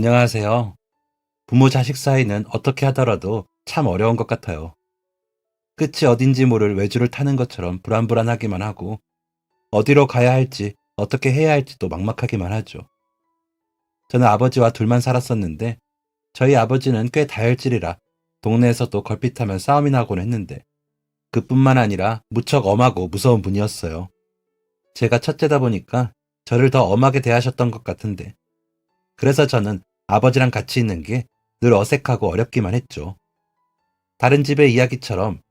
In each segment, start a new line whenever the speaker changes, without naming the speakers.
안녕하세요. 부모 자식 사이는 어떻게 하더라도 참 어려운 것 같아요. 끝이 어딘지 모를 외줄을 타는 것처럼 불안불안하기만 하고 어디로 가야 할지 어떻게 해야 할지도 막막하기만 하죠. 저는 아버지와 둘만 살았었는데 저희 아버지는 꽤 다혈질이라 동네에서도 걸핏하면 싸움이 나곤 했는데 그뿐만 아니라 무척 엄하고 무서운 분이었어요. 제가 첫째다 보니까 저를 더 엄하게 대하셨던 것 같은데 그래서 저는 아버지랑 같이 있는 게 늘 어색하고 어렵기만 했죠. 다른 집의 이야기처럼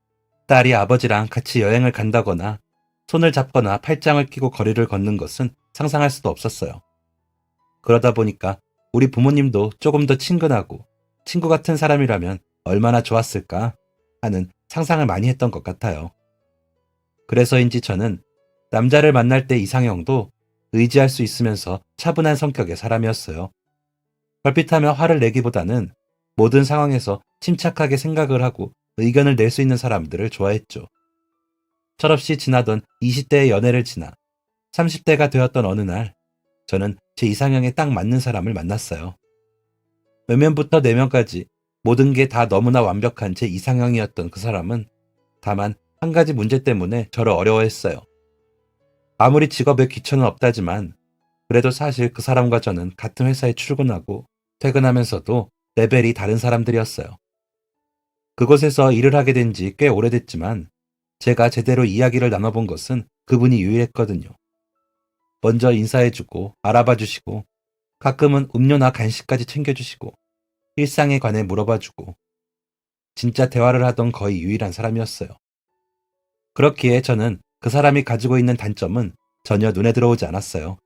딸이 아버지랑 같이 여행을 간다거나 손을 잡거나 팔짱을 끼고 거리를 걷는 것은 상상할 수도 없었어요. 그러다 보니까 우리 부모님도 조금 더 친근하고 친구 같은 사람이라면 얼마나 좋았을까 하는 상상을 많이 했던 것 같아요. 그래서인지 저는 남자를 만날 때 이상형도 의지할 수 있으면서 차분한 성격의 사람이었어요. 걸핏하며 화를 내기보다는 모든 상황에서 침착하게 생각을 하고 의견을 낼 수 있는 사람들을 좋아했죠. 철없이 지나던 20대의 연애를 지나 30대가 되었던 어느 날, 저는 제 이상형에 딱 맞는 사람을 만났어요. 외면부터 내면까지 모든 게 다 너무나 완벽한 제 이상형이었던 그 사람은 다만 한 가지 문제 때문에 저를 어려워했어요. 아무리 직업에 귀천은 없다지만 그래도 사실 그 사람과 저는 같은 회사에 출근하고 퇴근하면서도 레벨이 다른 사람들이었어요. 그곳에서 일을 하게 된 지 꽤 오래됐지만 제가 제대로 이야기를 나눠본 것은 그분이 유일했거든요. 먼저 인사해주고 알아봐주시고 가끔은 음료나 간식까지 챙겨주시고 일상에 관해 물어봐주고 진짜 대화를 하던 거의 유일한 사람이었어요. 그렇기에 저는 그 사람이 가지고 있는 단점은 전혀 눈에 들어오지 않았어요.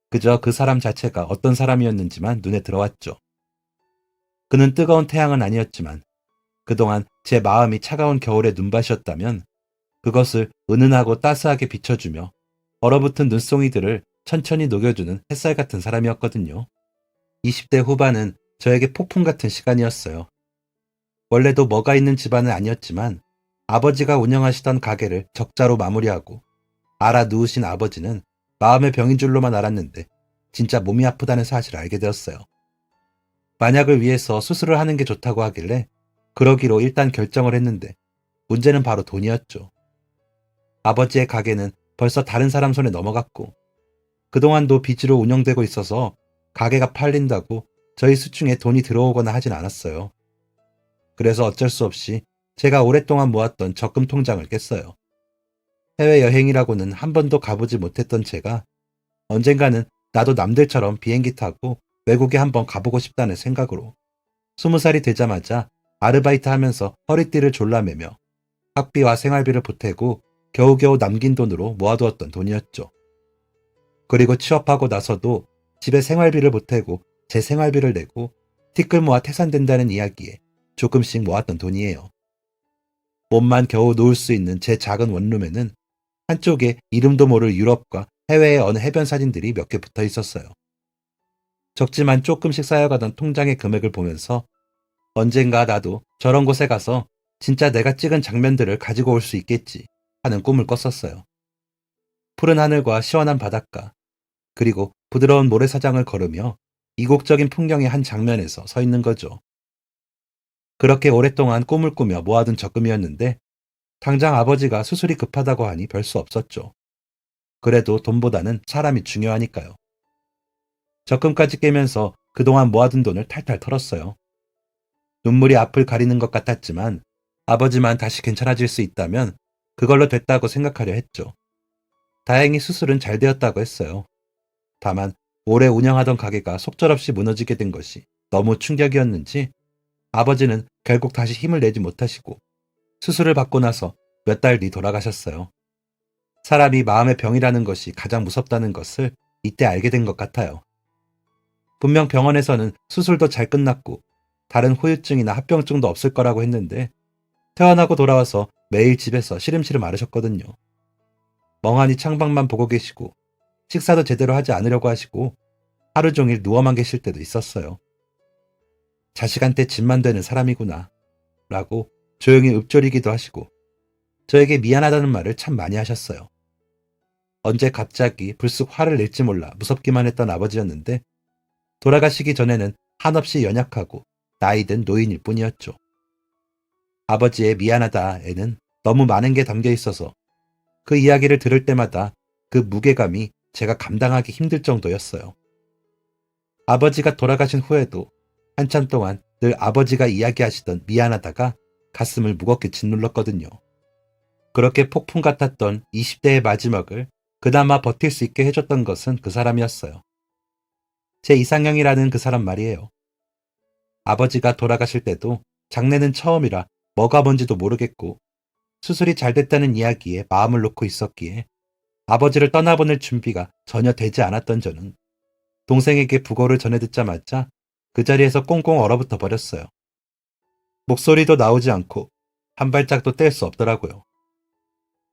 그저 그 사람 자체가 어떤 사람이었는지만 눈에 들어왔죠. 그는 뜨거운 태양은 아니었지만 그동안 제 마음이 차가운 겨울의 눈밭이었다면 그것을 은은하고 따스하게 비춰주며 얼어붙은 눈송이들을 천천히 녹여주는 햇살 같은 사람이었거든요. 20대 후반은 저에게 폭풍 같은 시간이었어요. 원래도 뭐가 있는 집안은 아니었지만 아버지가 운영하시던 가게를 적자로 마무리하고 알아 누우신 아버지는 마음의 병인 줄로만 알았는데 진짜 몸이 아프다는 사실을 알게 되었어요. 만약을 위해서 수술을 하는 게 좋다고 하길래 그러기로 일단 결정을 했는데 문제는 바로 돈이었죠. 아버지의 가게는 벌써 다른 사람 손에 넘어갔고 그동안도 빚으로 운영되고 있어서 가게가 팔린다고 저희 수중에 돈이 들어오거나 하진 않았어요. 그래서 어쩔 수 없이 제가 오랫동안 모았던 적금 통장을 깼어요. 해외여행이라고는 한 번도 가보지 못했던 제가 언젠가는 나도 남들처럼 비행기 타고 외국에 한번 가보고 싶다는 생각으로 20살이 되자마자 아르바이트 하면서 허리띠를 졸라매며 학비와 생활비를 보태고 겨우겨우 남긴 돈으로 모아두었던 돈이었죠. 그리고 취업하고 나서도 집에 생활비를 보태고 제 생활비를 내고 티끌 모아 태산된다는 이야기에 조금씩 모았던 돈이에요. 몸만 겨우 놓을 수 있는 제 작은 원룸에는 한쪽에 이름도 모를 유럽과 해외의 어느 해변 사진들이 몇 개 붙어 있었어요. 적지만 조금씩 쌓여가던 통장의 금액을 보면서 언젠가 나도 저런 곳에 가서 진짜 내가 찍은 장면들을 가지고 올 수 있겠지 하는 꿈을 꿨었어요. 푸른 하늘과 시원한 바닷가, 그리고 부드러운 모래사장을 걸으며 이국적인 풍경의 한 장면에서 서 있는 거죠. 그렇게 오랫동안 꿈을 꾸며 모아둔 적금이었는데 당장 아버지가 수술이 급하다고 하니 별 수 없었죠. 그래도 돈보다는 사람이 중요하니까요. 적금까지 깨면서 그동안 모아둔 돈을 탈탈 털었어요. 눈물이 앞을 가리는 것 같았지만 아버지만 다시 괜찮아질 수 있다면 그걸로 됐다고 생각하려 했죠. 다행히 수술은 잘 되었다고 했어요. 다만 오래 운영하던 가게가 속절없이 무너지게 된 것이 너무 충격이었는지 아버지는 결국 다시 힘을 내지 못하시고 수술을 받고 나서 몇 달 뒤 돌아가셨어요. 사람이 마음의 병이라는 것이 가장 무섭다는 것을 이때 알게 된 것 같아요. 분명 병원에서는 수술도 잘 끝났고 다른 후유증이나 합병증도 없을 거라고 했는데 퇴원하고 돌아와서 매일 집에서 시름시름 앓으셨거든요. 멍하니 창밖만 보고 계시고 식사도 제대로 하지 않으려고 하시고 하루 종일 누워만 계실 때도 있었어요. 자식한테 짐만 되는 사람이구나 라고 조용히 읊조리기도 하시고 저에게 미안하다는 말을 참 많이 하셨어요. 언제 갑자기 불쑥 화를 낼지 몰라 무섭기만 했던 아버지였는데 돌아가시기 전에는 한없이 연약하고 나이든 노인일 뿐이었죠. 아버지의 미안하다에는 너무 많은 게 담겨 있어서 그 이야기를 들을 때마다 그 무게감이 제가 감당하기 힘들 정도였어요. 아버지가 돌아가신 후에도 한참 동안 늘 아버지가 이야기하시던 미안하다가 가슴을 무겁게 짓눌렀거든요. 그렇게 폭풍 같았던 20대의 마지막을 그나마 버틸 수 있게 해줬던 것은 그 사람이었어요. 제 이상형이라는 그 사람 말이에요. 아버지가 돌아가실 때도 장례는 처음이라 뭐가 뭔지도 모르겠고 수술이 잘 됐다는 이야기에 마음을 놓고 있었기에 아버지를 떠나보낼 준비가 전혀 되지 않았던 저는 동생에게 부고를 전해 듣자마자 그 자리에서 꽁꽁 얼어붙어 버렸어요. 목소리도 나오지 않고 한 발짝도 뗄 수 없더라고요.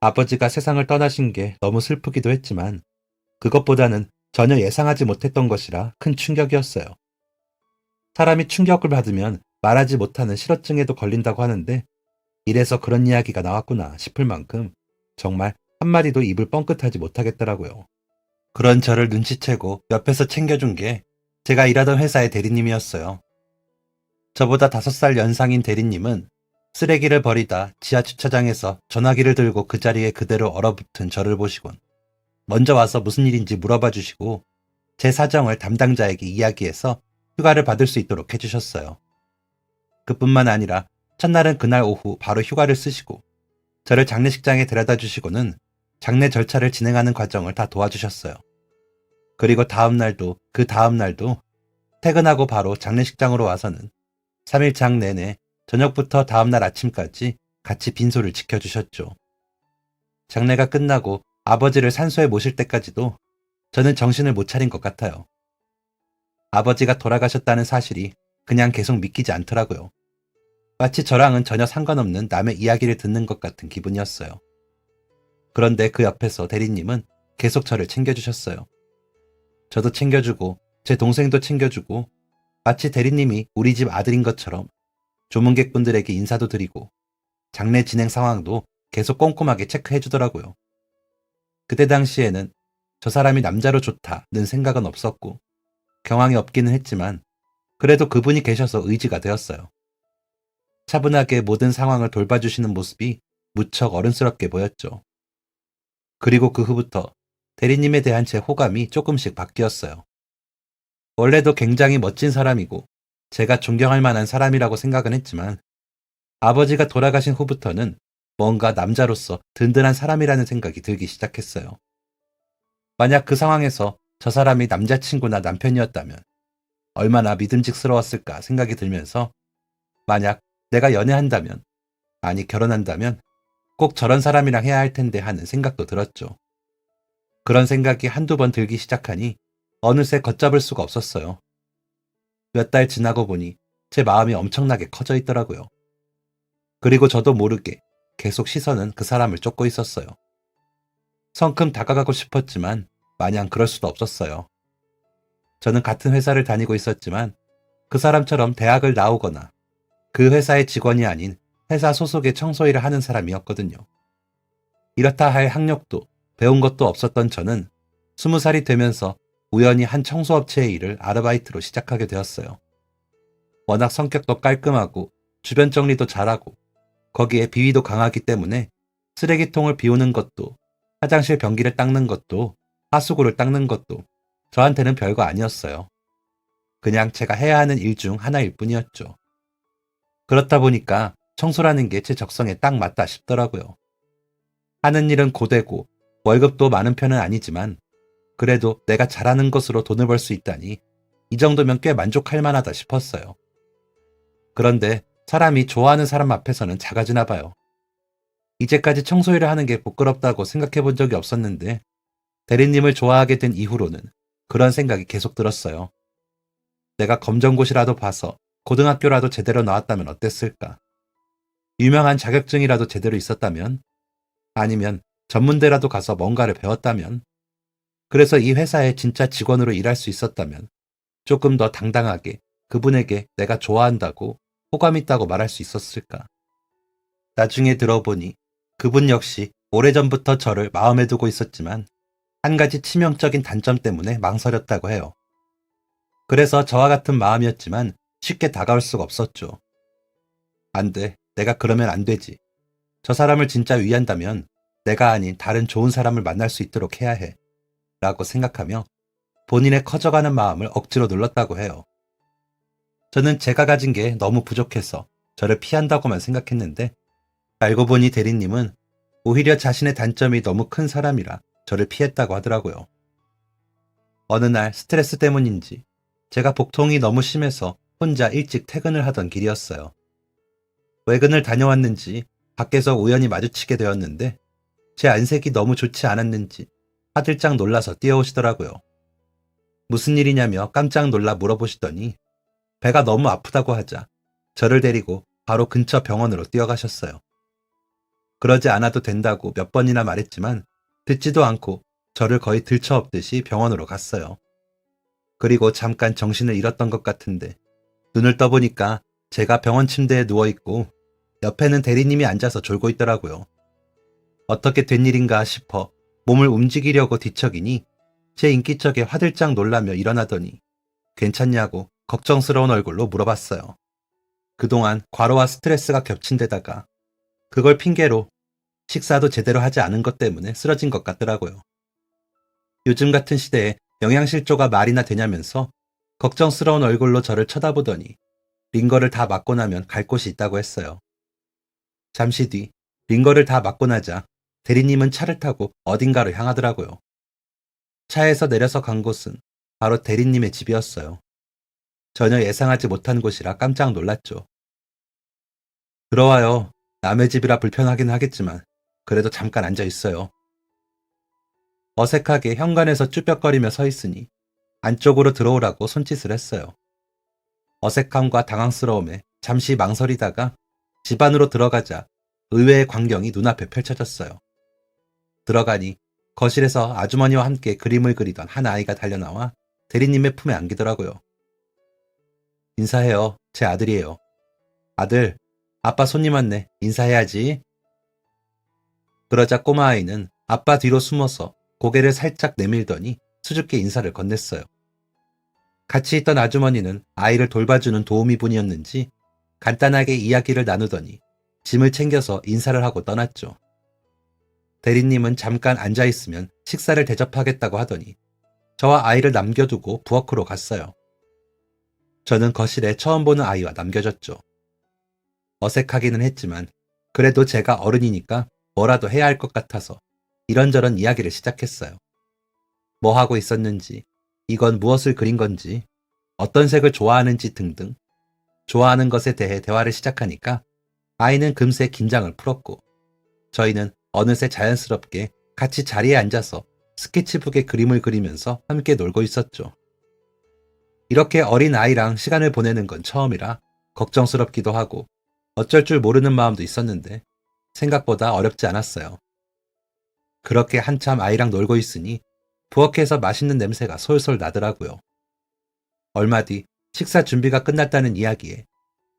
아버지가 세상을 떠나신 게 너무 슬프기도 했지만 그것보다는 전혀 예상하지 못했던 것이라 큰 충격이었어요. 사람이 충격을 받으면 말하지 못하는 실어증에도 걸린다고 하는데 이래서 그런 이야기가 나왔구나 싶을 만큼 정말 한마디도 입을 뻥끗하지 못하겠더라고요. 그런 저를 눈치채고 옆에서 챙겨준 게 제가 일하던 회사의 대리님이었어요. 저보다 5살 연상인 대리님은 쓰레기를 버리다 지하 주차장에서 전화기를 들고 그 자리에 그대로 얼어붙은 저를 보시곤 먼저 와서 무슨 일인지 물어봐 주시고 제 사정을 담당자에게 이야기해서 휴가를 받을 수 있도록 해주셨어요. 그뿐만 아니라 첫날은 그날 오후 바로 휴가를 쓰시고 저를 장례식장에 데려다 주시고는 장례 절차를 진행하는 과정을 다 도와주셨어요. 그리고 그 다음 날도 퇴근하고 바로 장례식장으로 와서는 3일장 내내 저녁부터 다음날 아침까지 같이 빈소를 지켜주셨죠. 장례가 끝나고 아버지를 산소에 모실 때까지도 저는 정신을 못 차린 것 같아요. 아버지가 돌아가셨다는 사실이 그냥 계속 믿기지 않더라고요. 마치 저랑은 전혀 상관없는 남의 이야기를 듣는 것 같은 기분이었어요. 그런데 그 옆에서 대리님은 계속 저를 챙겨주셨어요. 저도 챙겨주고 제 동생도 챙겨주고 마치 대리님이 우리 집 아들인 것처럼 조문객분들에게 인사도 드리고 장례 진행 상황도 계속 꼼꼼하게 체크해 주더라고요. 그때 당시에는 저 사람이 남자로 좋다는 생각은 없었고 경황이 없기는 했지만 그래도 그분이 계셔서 의지가 되었어요. 차분하게 모든 상황을 돌봐주시는 모습이 무척 어른스럽게 보였죠. 그리고 그 후부터 대리님에 대한 제 호감이 조금씩 바뀌었어요. 원래도 굉장히 멋진 사람이고 제가 존경할 만한 사람이라고 생각은 했지만 아버지가 돌아가신 후부터는 뭔가 남자로서 든든한 사람이라는 생각이 들기 시작했어요. 만약 그 상황에서 저 사람이 남자친구나 남편이었다면 얼마나 믿음직스러웠을까 생각이 들면서 만약 내가 연애한다면, 아니 결혼한다면 꼭 저런 사람이랑 해야 할 텐데 하는 생각도 들었죠. 그런 생각이 한두 번 들기 시작하니 어느새 걷잡을 수가 없었어요. 몇 달 지나고 보니 제 마음이 엄청나게 커져 있더라고요. 그리고 저도 모르게 계속 시선은 그 사람을 쫓고 있었어요. 성큼 다가가고 싶었지만 마냥 그럴 수도 없었어요. 저는 같은 회사를 다니고 있었지만 그 사람처럼 대학을 나오거나 그 회사의 직원이 아닌 회사 소속의 청소일을 하는 사람이었거든요. 이렇다 할 학력도 배운 것도 없었던 저는 20살이 되면서 우연히 한 청소업체의 일을 아르바이트로 시작하게 되었어요. 워낙 성격도 깔끔하고 주변 정리도 잘하고 거기에 비위도 강하기 때문에 쓰레기통을 비우는 것도 화장실 변기를 닦는 것도 하수구를 닦는 것도 저한테는 별거 아니었어요. 그냥 제가 해야 하는 일 중 하나일 뿐이었죠. 그렇다 보니까 청소라는 게 제 적성에 딱 맞다 싶더라고요. 하는 일은 고되고 월급도 많은 편은 아니지만 그래도 내가 잘하는 것으로 돈을 벌 수 있다니 이 정도면 꽤 만족할 만하다 싶었어요. 그런데 사람이 좋아하는 사람 앞에서는 작아지나 봐요. 이제까지 청소일을 하는 게 부끄럽다고 생각해 본 적이 없었는데 대리님을 좋아하게 된 이후로는 그런 생각이 계속 들었어요. 내가 검정고시라도 봐서 고등학교라도 제대로 나왔다면 어땠을까? 유명한 자격증이라도 제대로 있었다면? 아니면 전문대라도 가서 뭔가를 배웠다면? 그래서 이 회사의 진짜 직원으로 일할 수 있었다면 조금 더 당당하게 그분에게 내가 좋아한다고 호감 있다고 말할 수 있었을까? 나중에 들어보니 그분 역시 오래전부터 저를 마음에 두고 있었지만 한 가지 치명적인 단점 때문에 망설였다고 해요. 그래서 저와 같은 마음이었지만 쉽게 다가올 수가 없었죠. 안 돼. 내가 그러면 안 되지. 저 사람을 진짜 위한다면 내가 아닌 다른 좋은 사람을 만날 수 있도록 해야 해. 라고 생각하며 본인의 커져가는 마음을 억지로 눌렀다고 해요. 저는 제가 가진 게 너무 부족해서 저를 피한다고만 생각했는데 알고 보니 대리님은 오히려 자신의 단점이 너무 큰 사람이라 저를 피했다고 하더라고요. 어느 날 스트레스 때문인지 제가 복통이 너무 심해서 혼자 일찍 퇴근을 하던 길이었어요. 외근을 다녀왔는지 밖에서 우연히 마주치게 되었는데 제 안색이 너무 좋지 않았는지 화들짝 놀라서 뛰어오시더라고요. 무슨 일이냐며 깜짝 놀라 물어보시더니 배가 너무 아프다고 하자 저를 데리고 바로 근처 병원으로 뛰어가셨어요. 그러지 않아도 된다고 몇 번이나 말했지만 듣지도 않고 저를 거의 들쳐업듯이 병원으로 갔어요. 그리고 잠깐 정신을 잃었던 것 같은데 눈을 떠보니까 제가 병원 침대에 누워있고 옆에는 대리님이 앉아서 졸고 있더라고요. 어떻게 된 일인가 싶어 몸을 움직이려고 뒤척이니 제 인기척에 화들짝 놀라며 일어나더니 괜찮냐고 걱정스러운 얼굴로 물어봤어요. 그동안 과로와 스트레스가 겹친 데다가 그걸 핑계로 식사도 제대로 하지 않은 것 때문에 쓰러진 것 같더라고요. 요즘 같은 시대에 영양실조가 말이나 되냐면서 걱정스러운 얼굴로 저를 쳐다보더니 링거를 다 맞고 나면 갈 곳이 있다고 했어요. 잠시 뒤 링거를 다 맞고 나자 대리님은 차를 타고 어딘가로 향하더라고요. 차에서 내려서 간 곳은 바로 대리님의 집이었어요. 전혀 예상하지 못한 곳이라 깜짝 놀랐죠. 들어와요. 남의 집이라 불편하긴 하겠지만 그래도 잠깐 앉아 있어요. 어색하게 현관에서 쭈뼛거리며 서 있으니 안쪽으로 들어오라고 손짓을 했어요. 어색함과 당황스러움에 잠시 망설이다가 집 안으로 들어가자 의외의 광경이 눈앞에 펼쳐졌어요. 들어가니 거실에서 아주머니와 함께 그림을 그리던 한 아이가 달려나와 대리님의 품에 안기더라고요. 인사해요. 제 아들이에요. 아들, 아빠 손님 왔네. 인사해야지. 그러자 꼬마아이는 아빠 뒤로 숨어서 고개를 살짝 내밀더니 수줍게 인사를 건넸어요. 같이 있던 아주머니는 아이를 돌봐주는 도우미 분이었는지 간단하게 이야기를 나누더니 짐을 챙겨서 인사를 하고 떠났죠. 대리님은 잠깐 앉아있으면 식사를 대접하겠다고 하더니 저와 아이를 남겨두고 부엌으로 갔어요. 저는 거실에 처음 보는 아이와 남겨졌죠. 어색하기는 했지만 그래도 제가 어른이니까 뭐라도 해야 할 것 같아서 이런저런 이야기를 시작했어요. 뭐 하고 있었는지, 이건 무엇을 그린 건지, 어떤 색을 좋아하는지 등등 좋아하는 것에 대해 대화를 시작하니까 아이는 금세 긴장을 풀었고 저희는 어느새 자연스럽게 같이 자리에 앉아서 스케치북에 그림을 그리면서 함께 놀고 있었죠. 이렇게 어린 아이랑 시간을 보내는 건 처음이라 걱정스럽기도 하고 어쩔 줄 모르는 마음도 있었는데 생각보다 어렵지 않았어요. 그렇게 한참 아이랑 놀고 있으니 부엌에서 맛있는 냄새가 솔솔 나더라고요. 얼마 뒤 식사 준비가 끝났다는 이야기에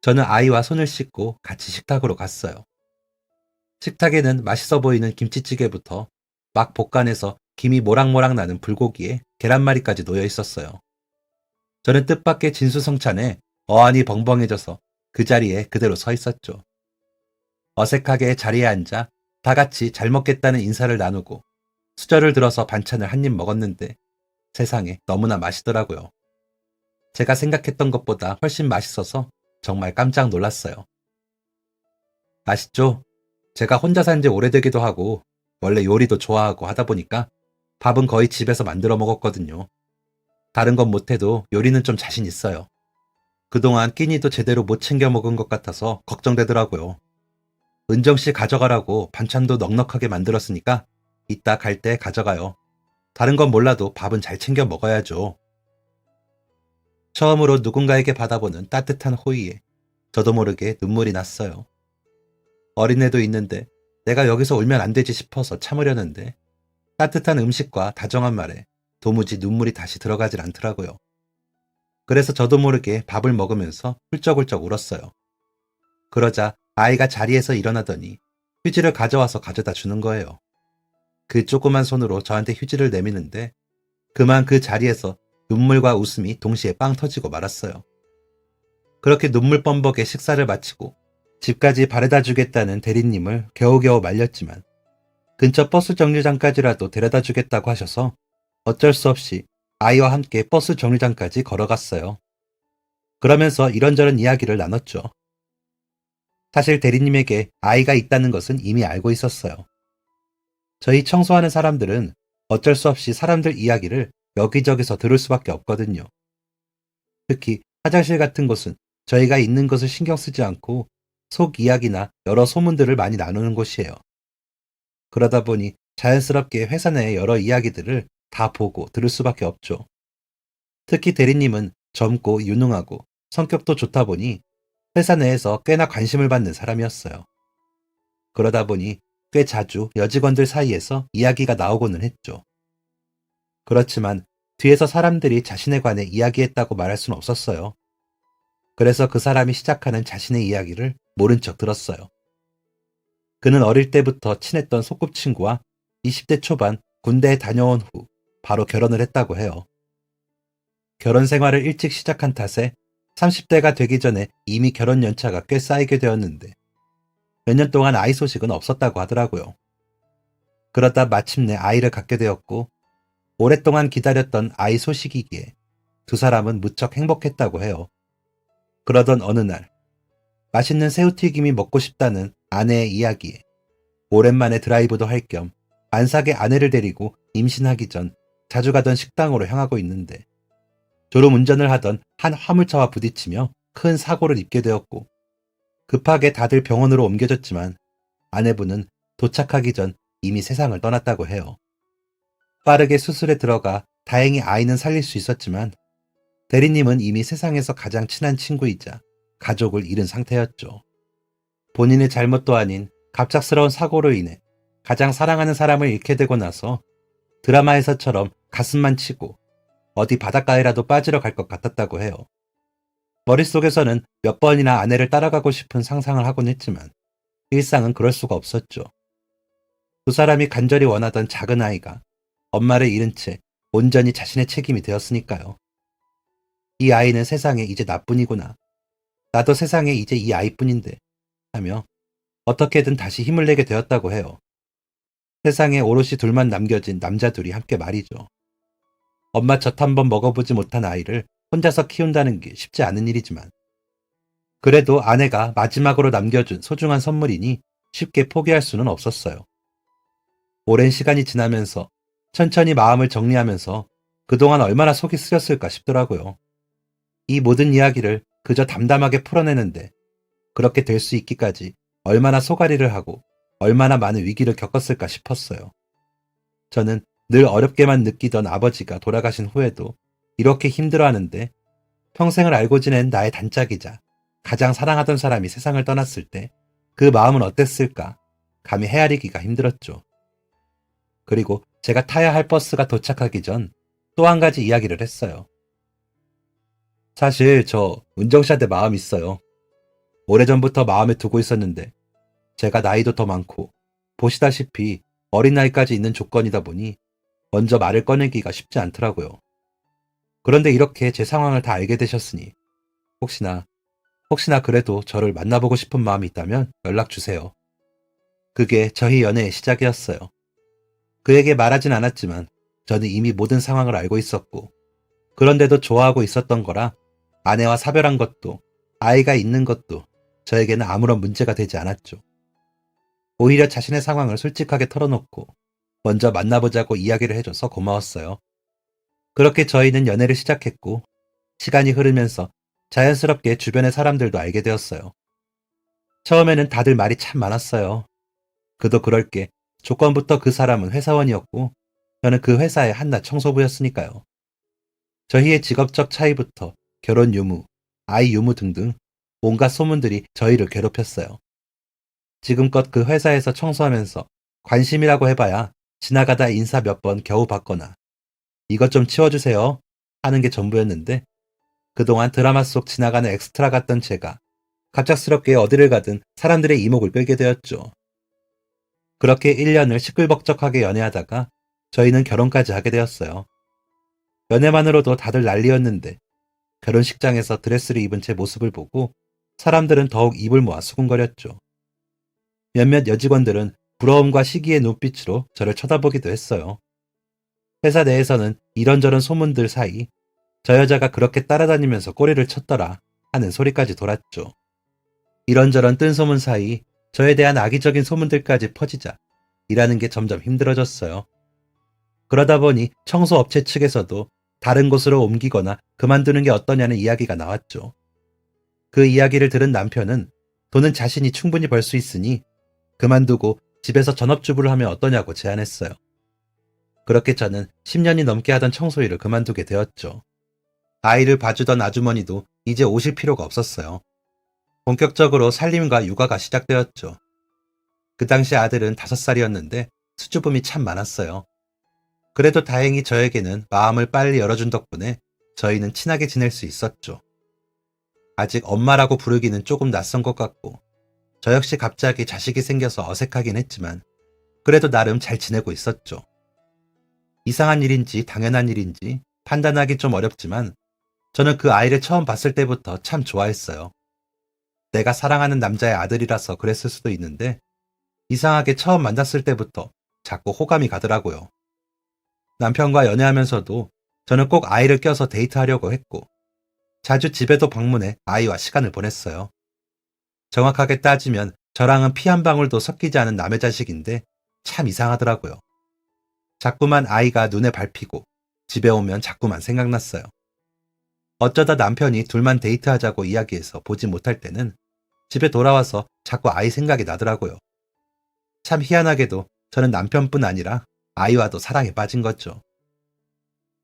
저는 아이와 손을 씻고 같이 식탁으로 갔어요. 식탁에는 맛있어 보이는 김치찌개부터 막 볶아내서 김이 모락모락 나는 불고기에 계란말이까지 놓여 있었어요. 저는 뜻밖의 진수성찬에 어안이 벙벙해져서 그 자리에 그대로 서 있었죠. 어색하게 자리에 앉아 다 같이 잘 먹겠다는 인사를 나누고 수저를 들어서 반찬을 한 입 먹었는데 세상에 너무나 맛있더라고요. 제가 생각했던 것보다 훨씬 맛있어서 정말 깜짝 놀랐어요. 맛있죠? 제가 혼자 산 지 오래되기도 하고 원래 요리도 좋아하고 하다 보니까 밥은 거의 집에서 만들어 먹었거든요. 다른 건 못해도 요리는 좀 자신 있어요. 그동안 끼니도 제대로 못 챙겨 먹은 것 같아서 걱정되더라고요. 은정씨 가져가라고 반찬도 넉넉하게 만들었으니까 이따 갈 때 가져가요. 다른 건 몰라도 밥은 잘 챙겨 먹어야죠. 처음으로 누군가에게 받아보는 따뜻한 호의에 저도 모르게 눈물이 났어요. 어린애도 있는데 내가 여기서 울면 안 되지 싶어서 참으려는데 따뜻한 음식과 다정한 말에 도무지 눈물이 다시 들어가질 않더라고요. 그래서 저도 모르게 밥을 먹으면서 훌쩍훌쩍 울었어요. 그러자 아이가 자리에서 일어나더니 휴지를 가져와서 가져다 주는 거예요. 그 조그만 손으로 저한테 휴지를 내미는데 그만 그 자리에서 눈물과 웃음이 동시에 빵 터지고 말았어요. 그렇게 눈물 범벅에 식사를 마치고 집까지 바래다 주겠다는 대리님을 겨우겨우 말렸지만 근처 버스 정류장까지라도 데려다 주겠다고 하셔서 어쩔 수 없이 아이와 함께 버스 정류장까지 걸어갔어요. 그러면서 이런저런 이야기를 나눴죠. 사실 대리님에게 아이가 있다는 것은 이미 알고 있었어요. 저희 청소하는 사람들은 어쩔 수 없이 사람들 이야기를 여기저기서 들을 수밖에 없거든요. 특히 화장실 같은 곳은 저희가 있는 것을 신경 쓰지 않고 속 이야기나 여러 소문들을 많이 나누는 곳이에요. 그러다 보니 자연스럽게 회사 내의 여러 이야기들을 다 보고 들을 수밖에 없죠. 특히 대리님은 젊고 유능하고 성격도 좋다 보니 회사 내에서 꽤나 관심을 받는 사람이었어요. 그러다 보니 꽤 자주 여직원들 사이에서 이야기가 나오고는 했죠. 그렇지만 뒤에서 사람들이 자신에 관해 이야기했다고 말할 수는 없었어요. 그래서 그 사람이 시작하는 자신의 이야기를 모른 척 들었어요. 그는 어릴 때부터 친했던 소꿉친구와 20대 초반 군대에 다녀온 후 바로 결혼을 했다고 해요. 결혼 생활을 일찍 시작한 탓에 30대가 되기 전에 이미 결혼 연차가 꽤 쌓이게 되었는데 몇 년 동안 아이 소식은 없었다고 하더라고요. 그러다 마침내 아이를 갖게 되었고 오랫동안 기다렸던 아이 소식이기에 두 사람은 무척 행복했다고 해요. 그러던 어느 날 맛있는 새우튀김이 먹고 싶다는 아내의 이야기에 오랜만에 드라이브도 할 겸 만삭의 아내를 데리고 임신하기 전 자주 가던 식당으로 향하고 있는데 졸음 운전을 하던 한 화물차와 부딪히며 큰 사고를 입게 되었고 급하게 다들 병원으로 옮겨졌지만 아내분은 도착하기 전 이미 세상을 떠났다고 해요. 빠르게 수술에 들어가 다행히 아이는 살릴 수 있었지만 대리님은 이미 세상에서 가장 친한 친구이자 가족을 잃은 상태였죠. 본인의 잘못도 아닌 갑작스러운 사고로 인해 가장 사랑하는 사람을 잃게 되고 나서 드라마에서처럼 가슴만 치고 어디 바닷가에라도 빠지러 갈 것 같았다고 해요. 머릿속에서는 몇 번이나 아내를 따라가고 싶은 상상을 하곤 했지만 일상은 그럴 수가 없었죠. 두 사람이 간절히 원하던 작은 아이가 엄마를 잃은 채 온전히 자신의 책임이 되었으니까요. 이 아이는 세상에 이제 나뿐이구나. 나도 세상에 이제 이 아이뿐인데 하며 어떻게든 다시 힘을 내게 되었다고 해요. 세상에 오롯이 둘만 남겨진 남자 둘이 함께 말이죠. 엄마 젖 한 번 먹어보지 못한 아이를 혼자서 키운다는 게 쉽지 않은 일이지만 그래도 아내가 마지막으로 남겨준 소중한 선물이니 쉽게 포기할 수는 없었어요. 오랜 시간이 지나면서 천천히 마음을 정리하면서 그동안 얼마나 속이 쓰렸을까 싶더라고요. 이 모든 이야기를 그저 담담하게 풀어내는데 그렇게 될 수 있기까지 얼마나 소가리를 하고 얼마나 많은 위기를 겪었을까 싶었어요. 저는 늘 어렵게만 느끼던 아버지가 돌아가신 후에도 이렇게 힘들어하는데 평생을 알고 지낸 나의 단짝이자 가장 사랑하던 사람이 세상을 떠났을 때 그 마음은 어땠을까 감히 헤아리기가 힘들었죠. 그리고 제가 타야 할 버스가 도착하기 전 또 한 가지 이야기를 했어요. 사실 저 운정샷에 마음 있어요. 오래전부터 마음에 두고 있었는데 제가 나이도 더 많고 보시다시피 어린 나이까지 있는 조건이다 보니 먼저 말을 꺼내기가 쉽지 않더라고요. 그런데 이렇게 제 상황을 다 알게 되셨으니 혹시나 그래도 저를 만나보고 싶은 마음이 있다면 연락 주세요. 그게 저희 연애의 시작이었어요. 그에게 말하진 않았지만 저는 이미 모든 상황을 알고 있었고 그런데도 좋아하고 있었던 거라 아내와 사별한 것도 아이가 있는 것도 저에게는 아무런 문제가 되지 않았죠. 오히려 자신의 상황을 솔직하게 털어놓고 먼저 만나보자고 이야기를 해줘서 고마웠어요. 그렇게 저희는 연애를 시작했고 시간이 흐르면서 자연스럽게 주변의 사람들도 알게 되었어요. 처음에는 다들 말이 참 많았어요. 그도 그럴 게 조건부터 그 사람은 회사원이었고 저는 그 회사의 한낱 청소부였으니까요. 저희의 직업적 차이부터 결혼 유무, 아이 유무 등등 온갖 소문들이 저희를 괴롭혔어요. 지금껏 그 회사에서 청소하면서 관심이라고 해봐야 지나가다 인사 몇 번 겨우 받거나 이것 좀 치워주세요 하는 게 전부였는데 그동안 드라마 속 지나가는 엑스트라 같던 제가 갑작스럽게 어디를 가든 사람들의 이목을 끌게 되었죠. 그렇게 1년을 시끌벅적하게 연애하다가 저희는 결혼까지 하게 되었어요. 연애만으로도 다들 난리였는데 결혼식장에서 드레스를 입은 제 모습을 보고 사람들은 더욱 입을 모아 수군거렸죠. 몇몇 여직원들은 부러움과 시기의 눈빛으로 저를 쳐다보기도 했어요. 회사 내에서는 이런저런 소문들 사이 저 여자가 그렇게 따라다니면서 꼬리를 쳤더라 하는 소리까지 돌았죠. 이런저런 뜬 소문 사이 저에 대한 악의적인 소문들까지 퍼지자 일하는 게 점점 힘들어졌어요. 그러다 보니 청소업체 측에서도 다른 곳으로 옮기거나 그만두는 게 어떠냐는 이야기가 나왔죠. 그 이야기를 들은 남편은 돈은 자신이 충분히 벌 수 있으니 그만두고 집에서 전업주부를 하면 어떠냐고 제안했어요. 그렇게 저는 10년이 넘게 하던 청소일을 그만두게 되었죠. 아이를 봐주던 아주머니도 이제 오실 필요가 없었어요. 본격적으로 살림과 육아가 시작되었죠. 그 당시 아들은 5살이었는데 수줍음이 참 많았어요. 그래도 다행히 저에게는 마음을 빨리 열어준 덕분에 저희는 친하게 지낼 수 있었죠. 아직 엄마라고 부르기는 조금 낯선 것 같고 저 역시 갑자기 자식이 생겨서 어색하긴 했지만 그래도 나름 잘 지내고 있었죠. 이상한 일인지 당연한 일인지 판단하기 좀 어렵지만 저는 그 아이를 처음 봤을 때부터 참 좋아했어요. 내가 사랑하는 남자의 아들이라서 그랬을 수도 있는데 이상하게 처음 만났을 때부터 자꾸 호감이 가더라고요. 남편과 연애하면서도 저는 꼭 아이를 껴서 데이트하려고 했고 자주 집에도 방문해 아이와 시간을 보냈어요. 정확하게 따지면 저랑은 피 한 방울도 섞이지 않은 남의 자식인데 참 이상하더라고요. 자꾸만 아이가 눈에 밟히고 집에 오면 자꾸만 생각났어요. 어쩌다 남편이 둘만 데이트하자고 이야기해서 보지 못할 때는 집에 돌아와서 자꾸 아이 생각이 나더라고요. 참 희한하게도 저는 남편뿐 아니라 아이와도 사랑에 빠진 거죠.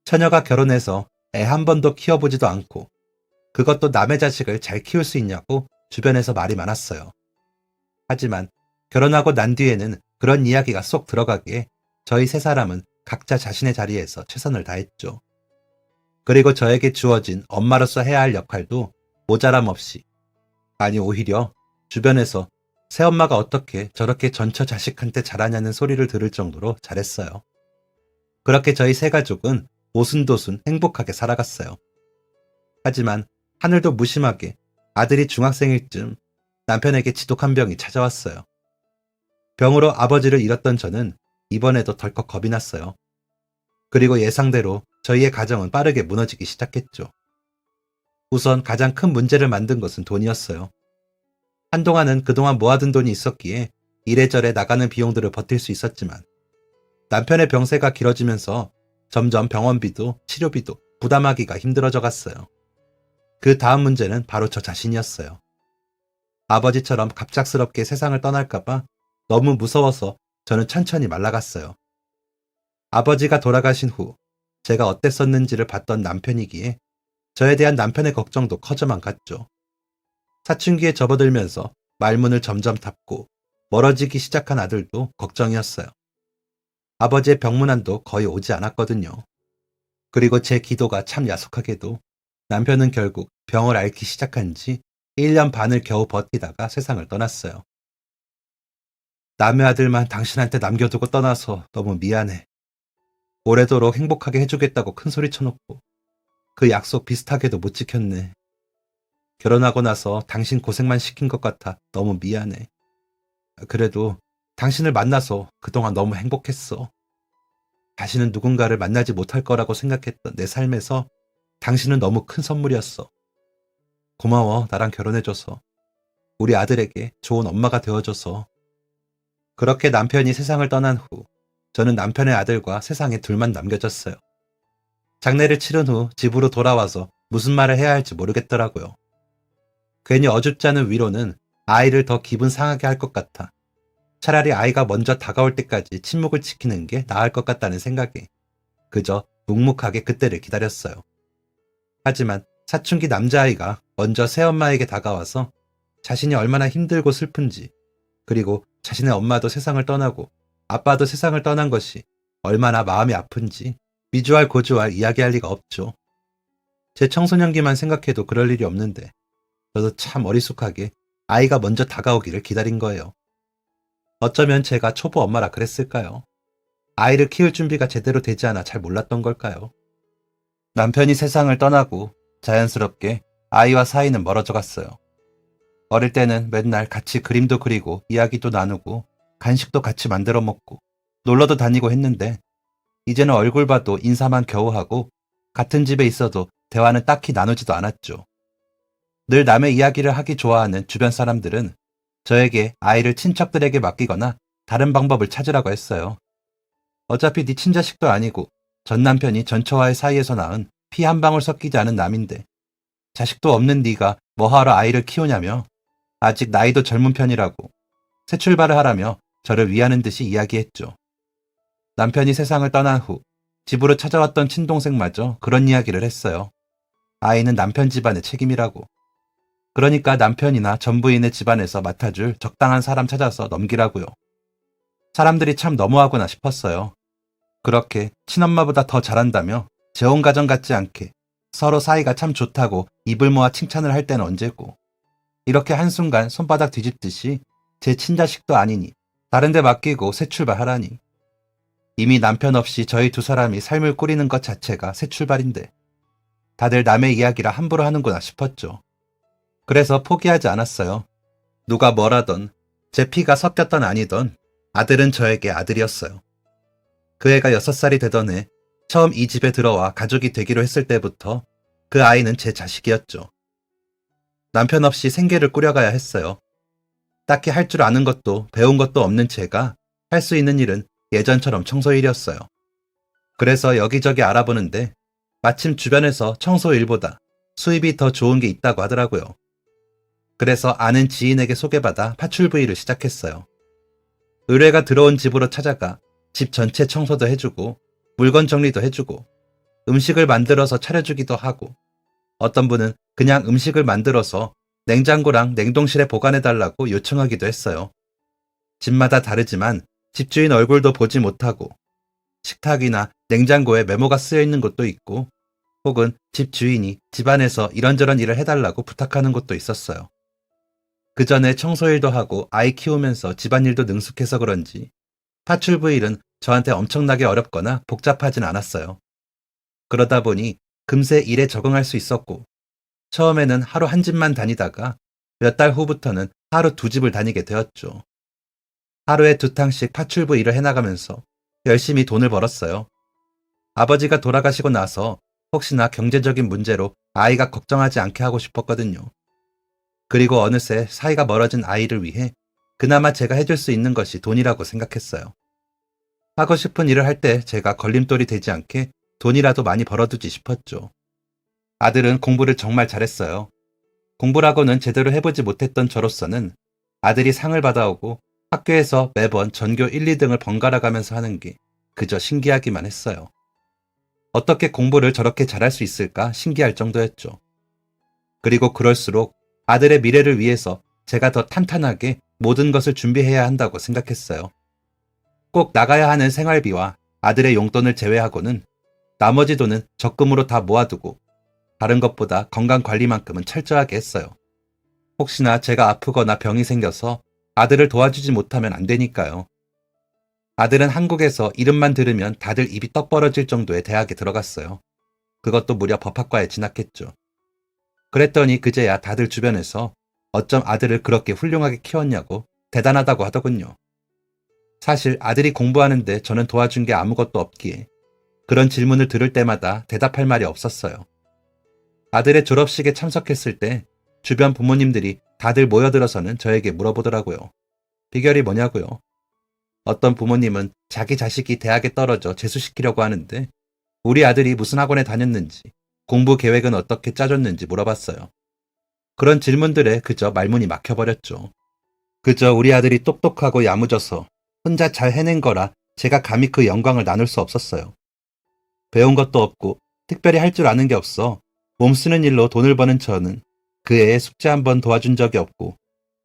처녀가 결혼해서 애 한 번도 키워보지도 않고 그것도 남의 자식을 잘 키울 수 있냐고 주변에서 말이 많았어요. 하지만 결혼하고 난 뒤에는 그런 이야기가 쏙 들어가기에 저희 세 사람은 각자 자신의 자리에서 최선을 다했죠. 그리고 저에게 주어진 엄마로서 해야 할 역할도 모자람 없이, 아니 오히려 주변에서 새엄마가 어떻게 저렇게 전처 자식한테 잘하냐는 소리를 들을 정도로 잘했어요. 그렇게 저희 세 가족은 오순도순 행복하게 살아갔어요. 하지만 하늘도 무심하게 아들이 중학생일 쯤 남편에게 지독한 병이 찾아왔어요. 병으로 아버지를 잃었던 저는 이번에도 덜컥 겁이 났어요. 그리고 예상대로 저희의 가정은 빠르게 무너지기 시작했죠. 우선 가장 큰 문제를 만든 것은 돈이었어요. 한동안은 그동안 모아둔 돈이 있었기에 이래저래 나가는 비용들을 버틸 수 있었지만 남편의 병세가 길어지면서 점점 병원비도 치료비도 부담하기가 힘들어져 갔어요. 그 다음 문제는 바로 저 자신이었어요. 아버지처럼 갑작스럽게 세상을 떠날까봐 너무 무서워서 저는 천천히 말라갔어요. 아버지가 돌아가신 후 제가 어땠었는지를 봤던 남편이기에 저에 대한 남편의 걱정도 커져만 갔죠. 사춘기에 접어들면서 말문을 점점 닫고 멀어지기 시작한 아들도 걱정이었어요. 아버지의 병문안도 거의 오지 않았거든요. 그리고 제 기도가 참 야속하게도 남편은 결국 병을 앓기 시작한 지 1년 반을 겨우 버티다가 세상을 떠났어요. 남의 아들만 당신한테 남겨두고 떠나서 너무 미안해. 오래도록 행복하게 해주겠다고 큰소리 쳐놓고 그 약속 비슷하게도 못 지켰네. 결혼하고 나서 당신 고생만 시킨 것 같아 너무 미안해. 그래도 당신을 만나서 그동안 너무 행복했어. 다시는 누군가를 만나지 못할 거라고 생각했던 내 삶에서 당신은 너무 큰 선물이었어. 고마워, 나랑 결혼해줘서. 우리 아들에게 좋은 엄마가 되어줘서. 그렇게 남편이 세상을 떠난 후 저는 남편의 아들과 세상에 둘만 남겨졌어요. 장례를 치른 후 집으로 돌아와서 무슨 말을 해야 할지 모르겠더라고요. 괜히 어줍지 않은 위로는 아이를 더 기분 상하게 할 것 같아 차라리 아이가 먼저 다가올 때까지 침묵을 지키는 게 나을 것 같다는 생각에 그저 묵묵하게 그때를 기다렸어요. 하지만 사춘기 남자아이가 먼저 새엄마에게 다가와서 자신이 얼마나 힘들고 슬픈지, 그리고 자신의 엄마도 세상을 떠나고 아빠도 세상을 떠난 것이 얼마나 마음이 아픈지 미주알 고주알 이야기할 리가 없죠. 제 청소년기만 생각해도 그럴 일이 없는데 저도 참 어리숙하게 아이가 먼저 다가오기를 기다린 거예요. 어쩌면 제가 초보 엄마라 그랬을까요? 아이를 키울 준비가 제대로 되지 않아 잘 몰랐던 걸까요? 남편이 세상을 떠나고 자연스럽게 아이와 사이는 멀어져 갔어요. 어릴 때는 맨날 같이 그림도 그리고 이야기도 나누고 간식도 같이 만들어 먹고 놀러도 다니고 했는데 이제는 얼굴 봐도 인사만 겨우 하고 같은 집에 있어도 대화는 딱히 나누지도 않았죠. 늘 남의 이야기를 하기 좋아하는 주변 사람들은 저에게 아이를 친척들에게 맡기거나 다른 방법을 찾으라고 했어요. 어차피 네 친자식도 아니고 전 남편이 전처와의 사이에서 낳은 피 한 방울 섞이지 않은 남인데 자식도 없는 네가 뭐하러 아이를 키우냐며 아직 나이도 젊은 편이라고 새 출발을 하라며 저를 위하는 듯이 이야기했죠. 남편이 세상을 떠난 후 집으로 찾아왔던 친동생마저 그런 이야기를 했어요. 아이는 남편 집안의 책임이라고. 그러니까 남편이나 전부인의 집안에서 맡아줄 적당한 사람 찾아서 넘기라고요. 사람들이 참 너무하구나 싶었어요. 그렇게 친엄마보다 더 잘한다며 재혼 가정 같지 않게 서로 사이가 참 좋다고 입을 모아 칭찬을 할 때는 언제고. 이렇게 한순간 손바닥 뒤집듯이 제 친자식도 아니니 다른 데 맡기고 새 출발하라니. 이미 남편 없이 저희 두 사람이 삶을 꾸리는 것 자체가 새 출발인데 다들 남의 이야기라 함부로 하는구나 싶었죠. 그래서 포기하지 않았어요. 누가 뭐라던 제 피가 섞였던 아니던 아들은 저에게 아들이었어요. 그 애가 6살이 되던 해 처음 이 집에 들어와 가족이 되기로 했을 때부터 그 아이는 제 자식이었죠. 남편 없이 생계를 꾸려가야 했어요. 딱히 할 줄 아는 것도 배운 것도 없는 제가 할 수 있는 일은 예전처럼 청소일이었어요. 그래서 여기저기 알아보는데 마침 주변에서 청소일보다 수입이 더 좋은 게 있다고 하더라고요. 그래서 아는 지인에게 소개받아 파출부일을 시작했어요. 의뢰가 들어온 집으로 찾아가 집 전체 청소도 해주고 물건 정리도 해주고 음식을 만들어서 차려주기도 하고 어떤 분은 그냥 음식을 만들어서 냉장고랑 냉동실에 보관해달라고 요청하기도 했어요. 집마다 다르지만 집주인 얼굴도 보지 못하고 식탁이나 냉장고에 메모가 쓰여 있는 곳도 있고 혹은 집주인이 집안에서 이런저런 일을 해달라고 부탁하는 곳도 있었어요. 그 전에 청소일도 하고 아이 키우면서 집안일도 능숙해서 그런지 파출부 일은 저한테 엄청나게 어렵거나 복잡하진 않았어요. 그러다 보니 금세 일에 적응할 수 있었고 처음에는 하루 한 집만 다니다가 몇 달 후부터는 하루 2집을 다니게 되었죠. 하루에 2탕씩 파출부 일을 해나가면서 열심히 돈을 벌었어요. 아버지가 돌아가시고 나서 혹시나 경제적인 문제로 아이가 걱정하지 않게 하고 싶었거든요. 그리고 어느새 사이가 멀어진 아이를 위해 그나마 제가 해줄 수 있는 것이 돈이라고 생각했어요. 하고 싶은 일을 할 때 제가 걸림돌이 되지 않게 돈이라도 많이 벌어두지 싶었죠. 아들은 공부를 정말 잘했어요. 공부라고는 제대로 해보지 못했던 저로서는 아들이 상을 받아오고 학교에서 매번 전교 1, 2등을 번갈아 가면서 하는 게 그저 신기하기만 했어요. 어떻게 공부를 저렇게 잘할 수 있을까 신기할 정도였죠. 그리고 그럴수록 아들의 미래를 위해서 제가 더 탄탄하게 모든 것을 준비해야 한다고 생각했어요. 꼭 나가야 하는 생활비와 아들의 용돈을 제외하고는 나머지 돈은 적금으로 다 모아두고 다른 것보다 건강관리만큼은 철저하게 했어요. 혹시나 제가 아프거나 병이 생겨서 아들을 도와주지 못하면 안 되니까요. 아들은 한국에서 이름만 들으면 다들 입이 떡 벌어질 정도의 대학에 들어갔어요. 그것도 무려 법학과에 진학했죠. 그랬더니 그제야 다들 주변에서 어쩜 아들을 그렇게 훌륭하게 키웠냐고 대단하다고 하더군요. 사실 아들이 공부하는데 저는 도와준 게 아무것도 없기에 그런 질문을 들을 때마다 대답할 말이 없었어요. 아들의 졸업식에 참석했을 때 주변 부모님들이 다들 모여들어서는 저에게 물어보더라고요. 비결이 뭐냐고요. 어떤 부모님은 자기 자식이 대학에 떨어져 재수시키려고 하는데 우리 아들이 무슨 학원에 다녔는지 공부 계획은 어떻게 짜줬는지 물어봤어요. 그런 질문들에 그저 말문이 막혀버렸죠. 그저 우리 아들이 똑똑하고 야무져서 혼자 잘 해낸 거라 제가 감히 그 영광을 나눌 수 없었어요. 배운 것도 없고 특별히 할 줄 아는 게 없어 몸 쓰는 일로 돈을 버는 저는 그 애의 숙제 한 번 도와준 적이 없고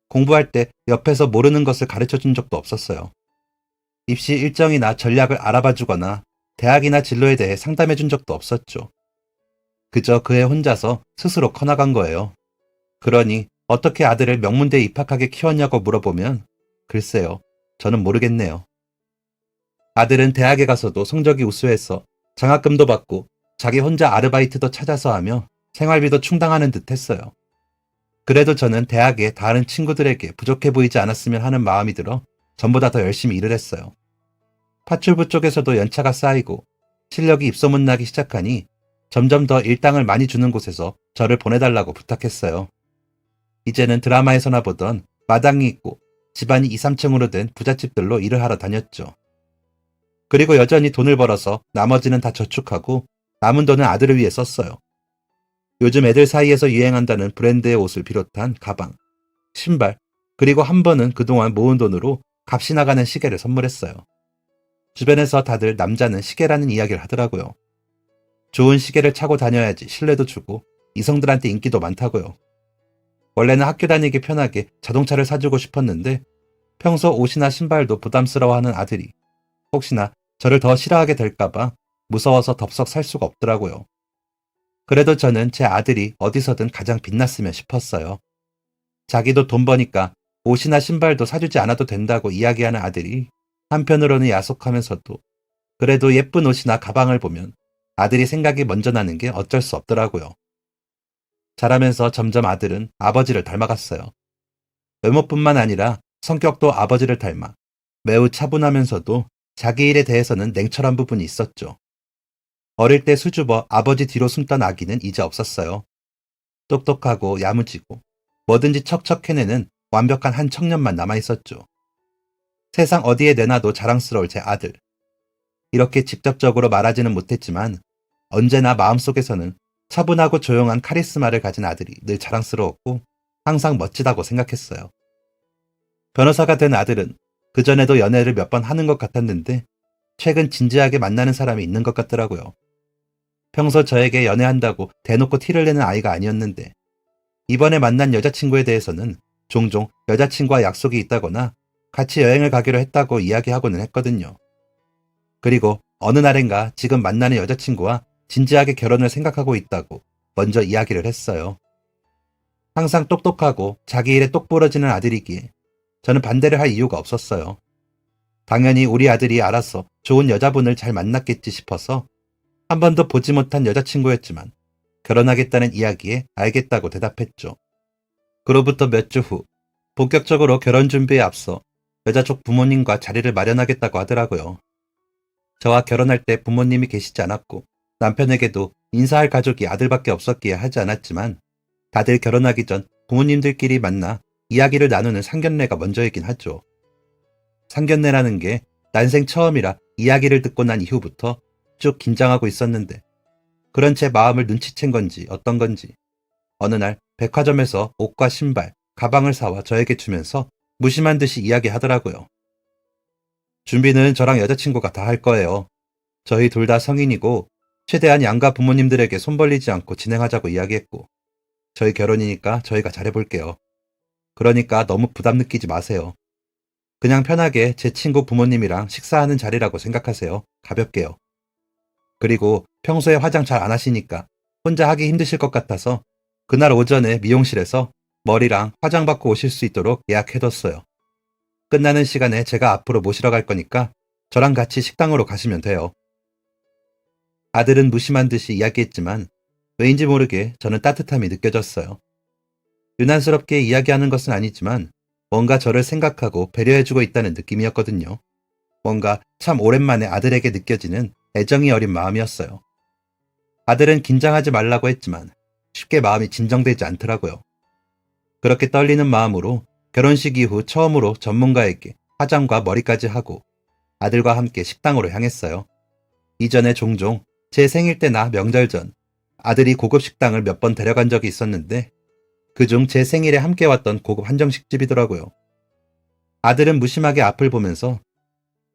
공부할 때 옆에서 모르는 것을 가르쳐 준 적도 없었어요. 입시 일정이나 전략을 알아봐 주거나 대학이나 진로에 대해 상담해 준 적도 없었죠. 그저 그 애 혼자서 스스로 커나간 거예요. 그러니 어떻게 아들을 명문대에 입학하게 키웠냐고 물어보면 글쎄요, 저는 모르겠네요. 아들은 대학에 가서도 성적이 우수해서 장학금도 받고 자기 혼자 아르바이트도 찾아서 하며 생활비도 충당하는 듯 했어요. 그래도 저는 대학에 다른 친구들에게 부족해 보이지 않았으면 하는 마음이 들어 전보다 더 열심히 일을 했어요. 파출부 쪽에서도 연차가 쌓이고 실력이 입소문 나기 시작하니 점점 더 일당을 많이 주는 곳에서 저를 보내달라고 부탁했어요. 이제는 드라마에서나 보던 마당이 있고 집안이 2, 3층으로 된 부잣집들로 일을 하러 다녔죠. 그리고 여전히 돈을 벌어서 나머지는 다 저축하고 남은 돈은 아들을 위해 썼어요. 요즘 애들 사이에서 유행한다는 브랜드의 옷을 비롯한 가방, 신발, 그리고 한 번은 그동안 모은 돈으로 값이 나가는 시계를 선물했어요. 주변에서 다들 남자는 시계라는 이야기를 하더라고요. 좋은 시계를 차고 다녀야지 신뢰도 주고 이성들한테 인기도 많다고요. 원래는 학교 다니기 편하게 자동차를 사주고 싶었는데 평소 옷이나 신발도 부담스러워하는 아들이 혹시나 저를 더 싫어하게 될까봐 무서워서 덥석 살 수가 없더라고요. 그래도 저는 제 아들이 어디서든 가장 빛났으면 싶었어요. 자기도 돈 버니까 옷이나 신발도 사주지 않아도 된다고 이야기하는 아들이 한편으로는 야속하면서도 그래도 예쁜 옷이나 가방을 보면 아들이 생각이 먼저 나는 게 어쩔 수 없더라고요. 자라면서 점점 아들은 아버지를 닮아갔어요. 외모뿐만 아니라 성격도 아버지를 닮아 매우 차분하면서도 자기 일에 대해서는 냉철한 부분이 있었죠. 어릴 때 수줍어 아버지 뒤로 숨던 아기는 이제 없었어요. 똑똑하고 야무지고 뭐든지 척척 해내는 완벽한 한 청년만 남아있었죠. 세상 어디에 내놔도 자랑스러울 제 아들. 이렇게 직접적으로 말하지는 못했지만 언제나 마음속에서는 차분하고 조용한 카리스마를 가진 아들이 늘 자랑스러웠고 항상 멋지다고 생각했어요. 변호사가 된 아들은 그전에도 연애를 몇 번 하는 것 같았는데 최근 진지하게 만나는 사람이 있는 것 같더라고요. 평소 저에게 연애한다고 대놓고 티를 내는 아이가 아니었는데 이번에 만난 여자친구에 대해서는 종종 여자친구와 약속이 있다거나 같이 여행을 가기로 했다고 이야기하고는 했거든요. 그리고 어느 날인가 지금 만나는 여자친구와 진지하게 결혼을 생각하고 있다고 먼저 이야기를 했어요. 항상 똑똑하고 자기 일에 똑부러지는 아들이기에 저는 반대를 할 이유가 없었어요. 당연히 우리 아들이 알아서 좋은 여자분을 잘 만났겠지 싶어서 한 번도 보지 못한 여자친구였지만 결혼하겠다는 이야기에 알겠다고 대답했죠. 그로부터 몇 주 후 본격적으로 결혼 준비에 앞서 여자 쪽 부모님과 자리를 마련하겠다고 하더라고요. 저와 결혼할 때 부모님이 계시지 않았고 남편에게도 인사할 가족이 아들밖에 없었기에 하지 않았지만 다들 결혼하기 전 부모님들끼리 만나 이야기를 나누는 상견례가 먼저이긴 하죠. 상견례라는 게 난생 처음이라 이야기를 듣고 난 이후부터 쭉 긴장하고 있었는데 그런 제 마음을 눈치챈 건지 어떤 건지 어느 날 백화점에서 옷과 신발, 가방을 사와 저에게 주면서 무심한 듯이 이야기하더라고요. 준비는 저랑 여자친구가 다 할 거예요. 저희 둘 다 성인이고 최대한 양가 부모님들에게 손 벌리지 않고 진행하자고 이야기했고 저희 결혼이니까 저희가 잘해볼게요. 그러니까 너무 부담 느끼지 마세요. 그냥 편하게 제 친구 부모님이랑 식사하는 자리라고 생각하세요. 가볍게요. 그리고 평소에 화장 잘 안 하시니까 혼자 하기 힘드실 것 같아서 그날 오전에 미용실에서 머리랑 화장 받고 오실 수 있도록 예약해뒀어요. 끝나는 시간에 제가 앞으로 모시러 갈 거니까 저랑 같이 식당으로 가시면 돼요. 아들은 무심한 듯이 이야기했지만 왜인지 모르게 저는 따뜻함이 느껴졌어요. 유난스럽게 이야기하는 것은 아니지만 뭔가 저를 생각하고 배려해주고 있다는 느낌이었거든요. 뭔가 참 오랜만에 아들에게 느껴지는 애정이 어린 마음이었어요. 아들은 긴장하지 말라고 했지만 쉽게 마음이 진정되지 않더라고요. 그렇게 떨리는 마음으로 결혼식 이후 처음으로 전문가에게 화장과 머리까지 하고 아들과 함께 식당으로 향했어요. 이전에 종종 제 생일 때나 명절 전 아들이 고급 식당을 몇 번 데려간 적이 있었는데 그중 제 생일에 함께 왔던 고급 한정식집이더라고요. 아들은 무심하게 앞을 보면서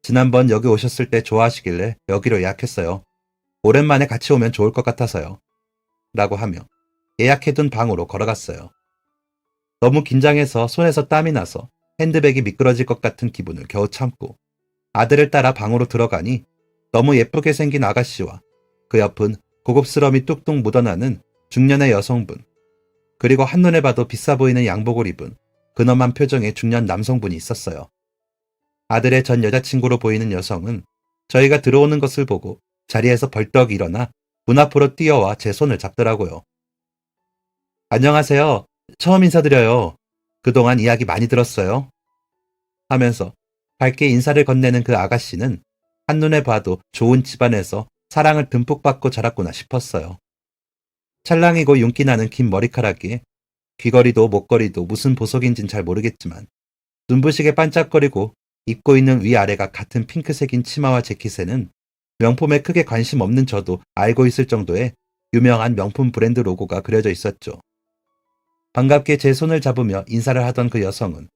지난번 여기 오셨을 때 좋아하시길래 여기로 예약했어요. 오랜만에 같이 오면 좋을 것 같아서요. 라고 하며 예약해둔 방으로 걸어갔어요. 너무 긴장해서 손에서 땀이 나서 핸드백이 미끄러질 것 같은 기분을 겨우 참고 아들을 따라 방으로 들어가니 너무 예쁘게 생긴 아가씨와 그 옆은 고급스러움이 뚝뚝 묻어나는 중년의 여성분, 그리고 한눈에 봐도 비싸 보이는 양복을 입은 근엄한 표정의 중년 남성분이 있었어요. 아들의 전 여자친구로 보이는 여성은 저희가 들어오는 것을 보고 자리에서 벌떡 일어나 문 앞으로 뛰어와 제 손을 잡더라고요. 안녕하세요. 처음 인사드려요. 그동안 이야기 많이 들었어요. 하면서 밝게 인사를 건네는 그 아가씨는 한눈에 봐도 좋은 집안에서 사랑을 듬뿍 받고 자랐구나 싶었어요. 찰랑이고 윤기 나는 긴 머리카락에 귀걸이도 목걸이도 무슨 보석인진 잘 모르겠지만 눈부시게 반짝거리고 입고 있는 위아래가 같은 핑크색인 치마와 재킷에는 명품에 크게 관심 없는 저도 알고 있을 정도의 유명한 명품 브랜드 로고가 그려져 있었죠. 반갑게 제 손을 잡으며 인사를 하던 그 여성은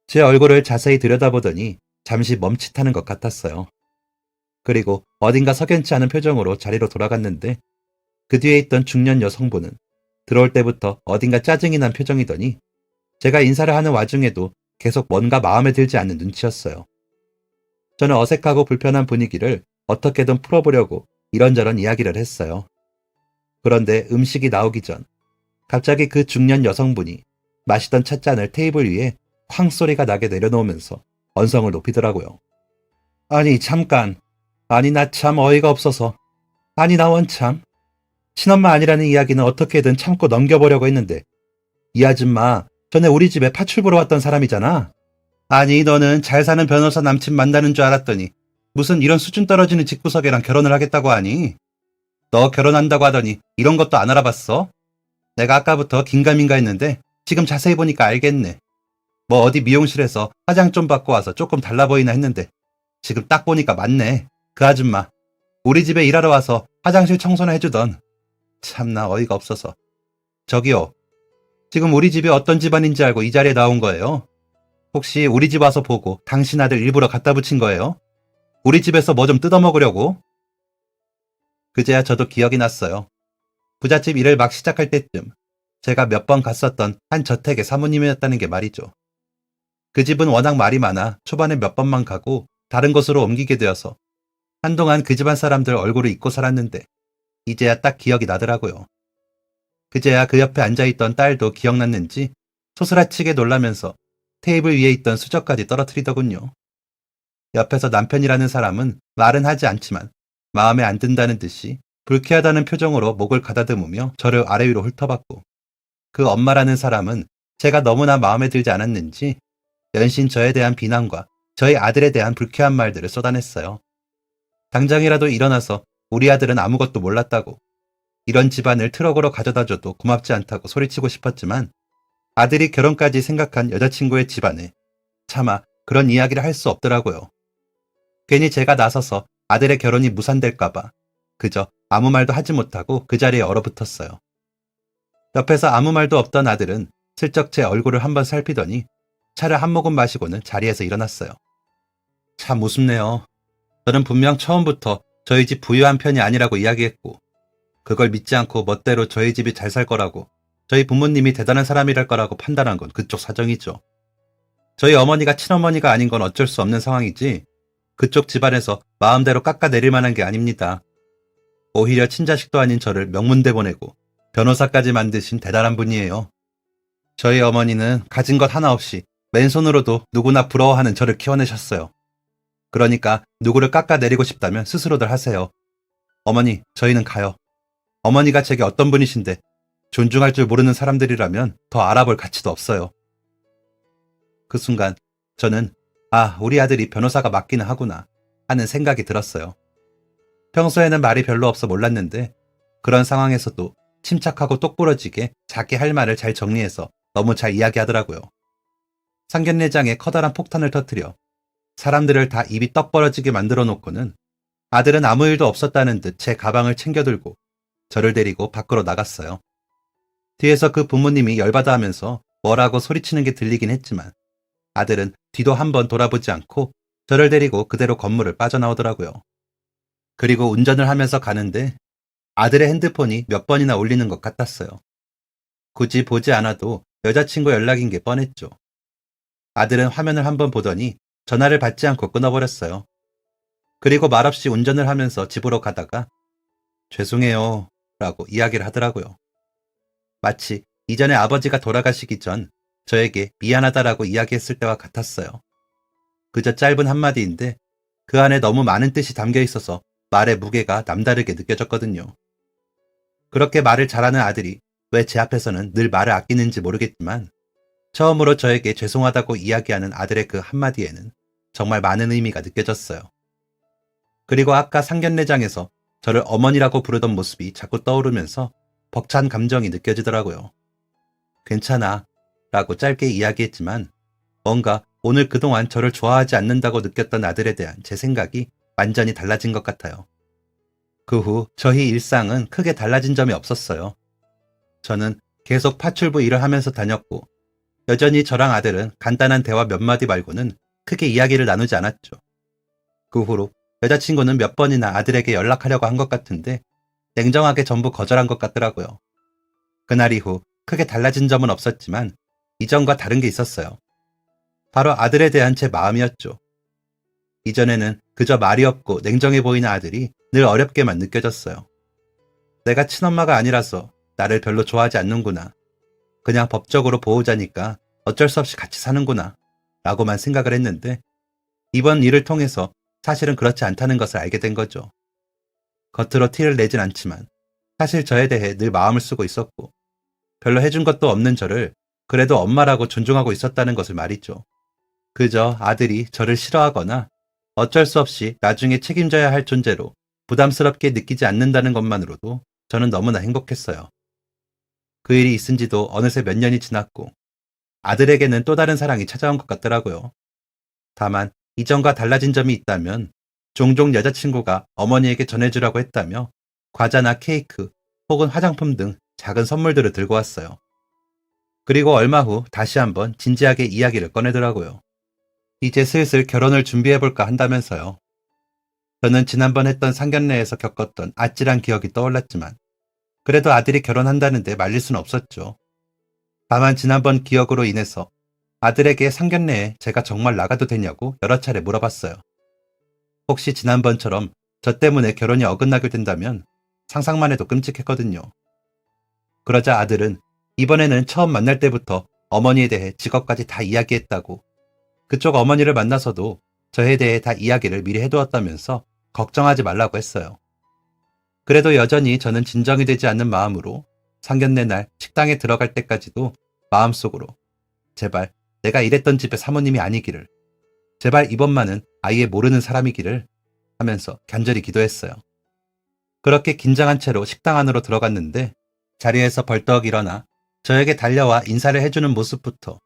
제 얼굴을 자세히 들여다보더니 잠시 멈칫하는 것 같았어요. 그리고 어딘가 석연치 않은 표정으로 자리로 돌아갔는데 그 뒤에 있던 중년 여성분은 들어올 때부터 어딘가 짜증이 난 표정이더니 제가 인사를 하는 와중에도 계속 뭔가 마음에 들지 않는 눈치였어요. 저는 어색하고 불편한 분위기를 어떻게든 풀어보려고 이런저런 이야기를 했어요. 그런데 음식이 나오기 전 갑자기 그 중년 여성분이 마시던 찻잔을 테이블 위에 쾅 소리가 나게 내려놓으면서 언성을 높이더라고요. 아니 잠깐. 아니 나 참 어이가 없어서. 아니 나 원참. 친엄마 아니라는 이야기는 어떻게든 참고 넘겨보려고 했는데 이 아줌마 전에 우리 집에 파출 보러 왔던 사람이잖아. 아니 너는 잘 사는 변호사 남친 만나는 줄 알았더니 무슨 이런 수준 떨어지는 집구석이랑 결혼을 하겠다고 하니? 너 결혼한다고 하더니 이런 것도 안 알아봤어? 내가 아까부터 긴가민가 했는데 지금 자세히 보니까 알겠네. 뭐 어디 미용실에서 화장 좀 받고 와서 조금 달라 보이나 했는데 지금 딱 보니까 맞네. 그 아줌마 우리 집에 일하러 와서 화장실 청소나 해주던. 참나 어이가 없어서. 저기요. 지금 우리 집이 어떤 집안인지 알고 이 자리에 나온 거예요? 혹시 우리 집 와서 보고 당신 아들 일부러 갖다 붙인 거예요? 우리 집에서 뭐 좀 뜯어먹으려고? 그제야 저도 기억이 났어요. 부잣집 일을 막 시작할 때쯤 제가 몇 번 갔었던 한 저택의 사모님이었다는 게 말이죠. 그 집은 워낙 말이 많아 초반에 몇 번만 가고 다른 곳으로 옮기게 되어서 한동안 그 집안 사람들 얼굴을 잊고 살았는데 이제야 딱 기억이 나더라고요. 그제야 그 옆에 앉아있던 딸도 기억났는지 소스라치게 놀라면서 테이블 위에 있던 수저까지 떨어뜨리더군요. 옆에서 남편이라는 사람은 말은 하지 않지만 마음에 안 든다는 듯이 불쾌하다는 표정으로 목을 가다듬으며 저를 아래 위로 훑어봤고 그 엄마라는 사람은 제가 너무나 마음에 들지 않았는지 연신 저에 대한 비난과 저희 아들에 대한 불쾌한 말들을 쏟아냈어요. 당장이라도 일어나서 우리 아들은 아무것도 몰랐다고 이런 집안을 트럭으로 가져다줘도 고맙지 않다고 소리치고 싶었지만 아들이 결혼까지 생각한 여자친구의 집안에 차마 그런 이야기를 할 수 없더라고요. 괜히 제가 나서서 아들의 결혼이 무산될까봐 그저 아무 말도 하지 못하고 그 자리에 얼어붙었어요. 옆에서 아무 말도 없던 아들은 슬쩍 제 얼굴을 한번 살피더니 차를 한 모금 마시고는 자리에서 일어났어요. 참 우습네요. 저는 분명 처음부터 저희 집 부유한 편이 아니라고 이야기했고 그걸 믿지 않고 멋대로 저희 집이 잘 살 거라고 저희 부모님이 대단한 사람이랄 거라고 판단한 건 그쪽 사정이죠. 저희 어머니가 친어머니가 아닌 건 어쩔 수 없는 상황이지 그쪽 집안에서 마음대로 깎아내릴 만한 게 아닙니다. 오히려 친자식도 아닌 저를 명문대 보내고 변호사까지 만드신 대단한 분이에요. 저희 어머니는 가진 것 하나 없이 맨손으로도 누구나 부러워하는 저를 키워내셨어요. 그러니까 누구를 깎아내리고 싶다면 스스로들 하세요. 어머니, 저희는 가요. 어머니가 제게 어떤 분이신데 존중할 줄 모르는 사람들이라면 더 알아볼 가치도 없어요. 그 순간 저는 우리 아들이 변호사가 맞기는 하구나 하는 생각이 들었어요. 평소에는 말이 별로 없어 몰랐는데 그런 상황에서도 침착하고 똑부러지게 자기 할 말을 잘 정리해서 너무 잘 이야기하더라고요. 상견례장에 커다란 폭탄을 터뜨려 사람들을 다 입이 떡 벌어지게 만들어 놓고는 아들은 아무 일도 없었다는 듯 제 가방을 챙겨들고 저를 데리고 밖으로 나갔어요. 뒤에서 그 부모님이 열받아 하면서 뭐라고 소리치는 게 들리긴 했지만 아들은 뒤도 한번 돌아보지 않고 저를 데리고 그대로 건물을 빠져나오더라고요. 그리고 운전을 하면서 가는데 아들의 핸드폰이 몇 번이나 울리는 것 같았어요. 굳이 보지 않아도 여자친구 연락인 게 뻔했죠. 아들은 화면을 한번 보더니 전화를 받지 않고 끊어버렸어요. 그리고 말없이 운전을 하면서 집으로 가다가 죄송해요 라고 이야기를 하더라고요. 마치 이전에 아버지가 돌아가시기 전 저에게 미안하다라고 이야기했을 때와 같았어요. 그저 짧은 한마디인데 그 안에 너무 많은 뜻이 담겨 있어서 말의 무게가 남다르게 느껴졌거든요. 그렇게 말을 잘하는 아들이 왜 제 앞에서는 늘 말을 아끼는지 모르겠지만 처음으로 저에게 죄송하다고 이야기하는 아들의 그 한마디에는 정말 많은 의미가 느껴졌어요. 그리고 아까 상견례장에서 저를 어머니라고 부르던 모습이 자꾸 떠오르면서 벅찬 감정이 느껴지더라고요. 괜찮아 라고 짧게 이야기했지만 뭔가 오늘 그동안 저를 좋아하지 않는다고 느꼈던 아들에 대한 제 생각이 완전히 달라진 것 같아요. 그 후 저희 일상은 크게 달라진 점이 없었어요. 저는 계속 파출부 일을 하면서 다녔고 여전히 저랑 아들은 간단한 대화 몇 마디 말고는 크게 이야기를 나누지 않았죠. 그 후로 여자친구는 몇 번이나 아들에게 연락하려고 한 것 같은데 냉정하게 전부 거절한 것 같더라고요. 그날 이후 크게 달라진 점은 없었지만 이전과 다른 게 있었어요. 바로 아들에 대한 제 마음이었죠. 이전에는 그저 말이 없고 냉정해 보이는 아들이 늘 어렵게만 느껴졌어요. 내가 친엄마가 아니라서 나를 별로 좋아하지 않는구나. 그냥 법적으로 보호자니까 어쩔 수 없이 같이 사는구나. 라고만 생각을 했는데 이번 일을 통해서 사실은 그렇지 않다는 것을 알게 된 거죠. 겉으로 티를 내진 않지만 사실 저에 대해 늘 마음을 쓰고 있었고 별로 해준 것도 없는 저를 그래도 엄마라고 존중하고 있었다는 것을 말이죠. 그저 아들이 저를 싫어하거나 어쩔 수 없이 나중에 책임져야 할 존재로 부담스럽게 느끼지 않는다는 것만으로도 저는 너무나 행복했어요. 그 일이 있은 지도 어느새 몇 년이 지났고 아들에게는 또 다른 사랑이 찾아온 것 같더라고요. 다만 이전과 달라진 점이 있다면 종종 여자친구가 어머니에게 전해주라고 했다며 과자나 케이크 혹은 화장품 등 작은 선물들을 들고 왔어요. 그리고 얼마 후 다시 한번 진지하게 이야기를 꺼내더라고요. 이제 슬슬 결혼을 준비해볼까 한다면서요. 저는 지난번 했던 상견례에서 겪었던 아찔한 기억이 떠올랐지만 그래도 아들이 결혼한다는데 말릴 수는 없었죠. 다만 지난번 기억으로 인해서 아들에게 상견례에 제가 정말 나가도 되냐고 여러 차례 물어봤어요. 혹시 지난번처럼 저 때문에 결혼이 어긋나게 된다면 상상만 해도 끔찍했거든요. 그러자 아들은 이번에는 처음 만날 때부터 어머니에 대해 직업까지 다 이야기했다고, 그쪽 어머니를 만나서도 저에 대해 다 이야기를 미리 해두었다면서 걱정하지 말라고 했어요. 그래도 여전히 저는 진정이 되지 않는 마음으로 상견례 날 식당에 들어갈 때까지도 마음속으로 제발 내가 일했던 집의 사모님이 아니기를, 제발 이번만은 아예 모르는 사람이기를 하면서 간절히 기도했어요. 그렇게 긴장한 채로 식당 안으로 들어갔는데 자리에서 벌떡 일어나 저에게 달려와 인사를 해주는 모습부터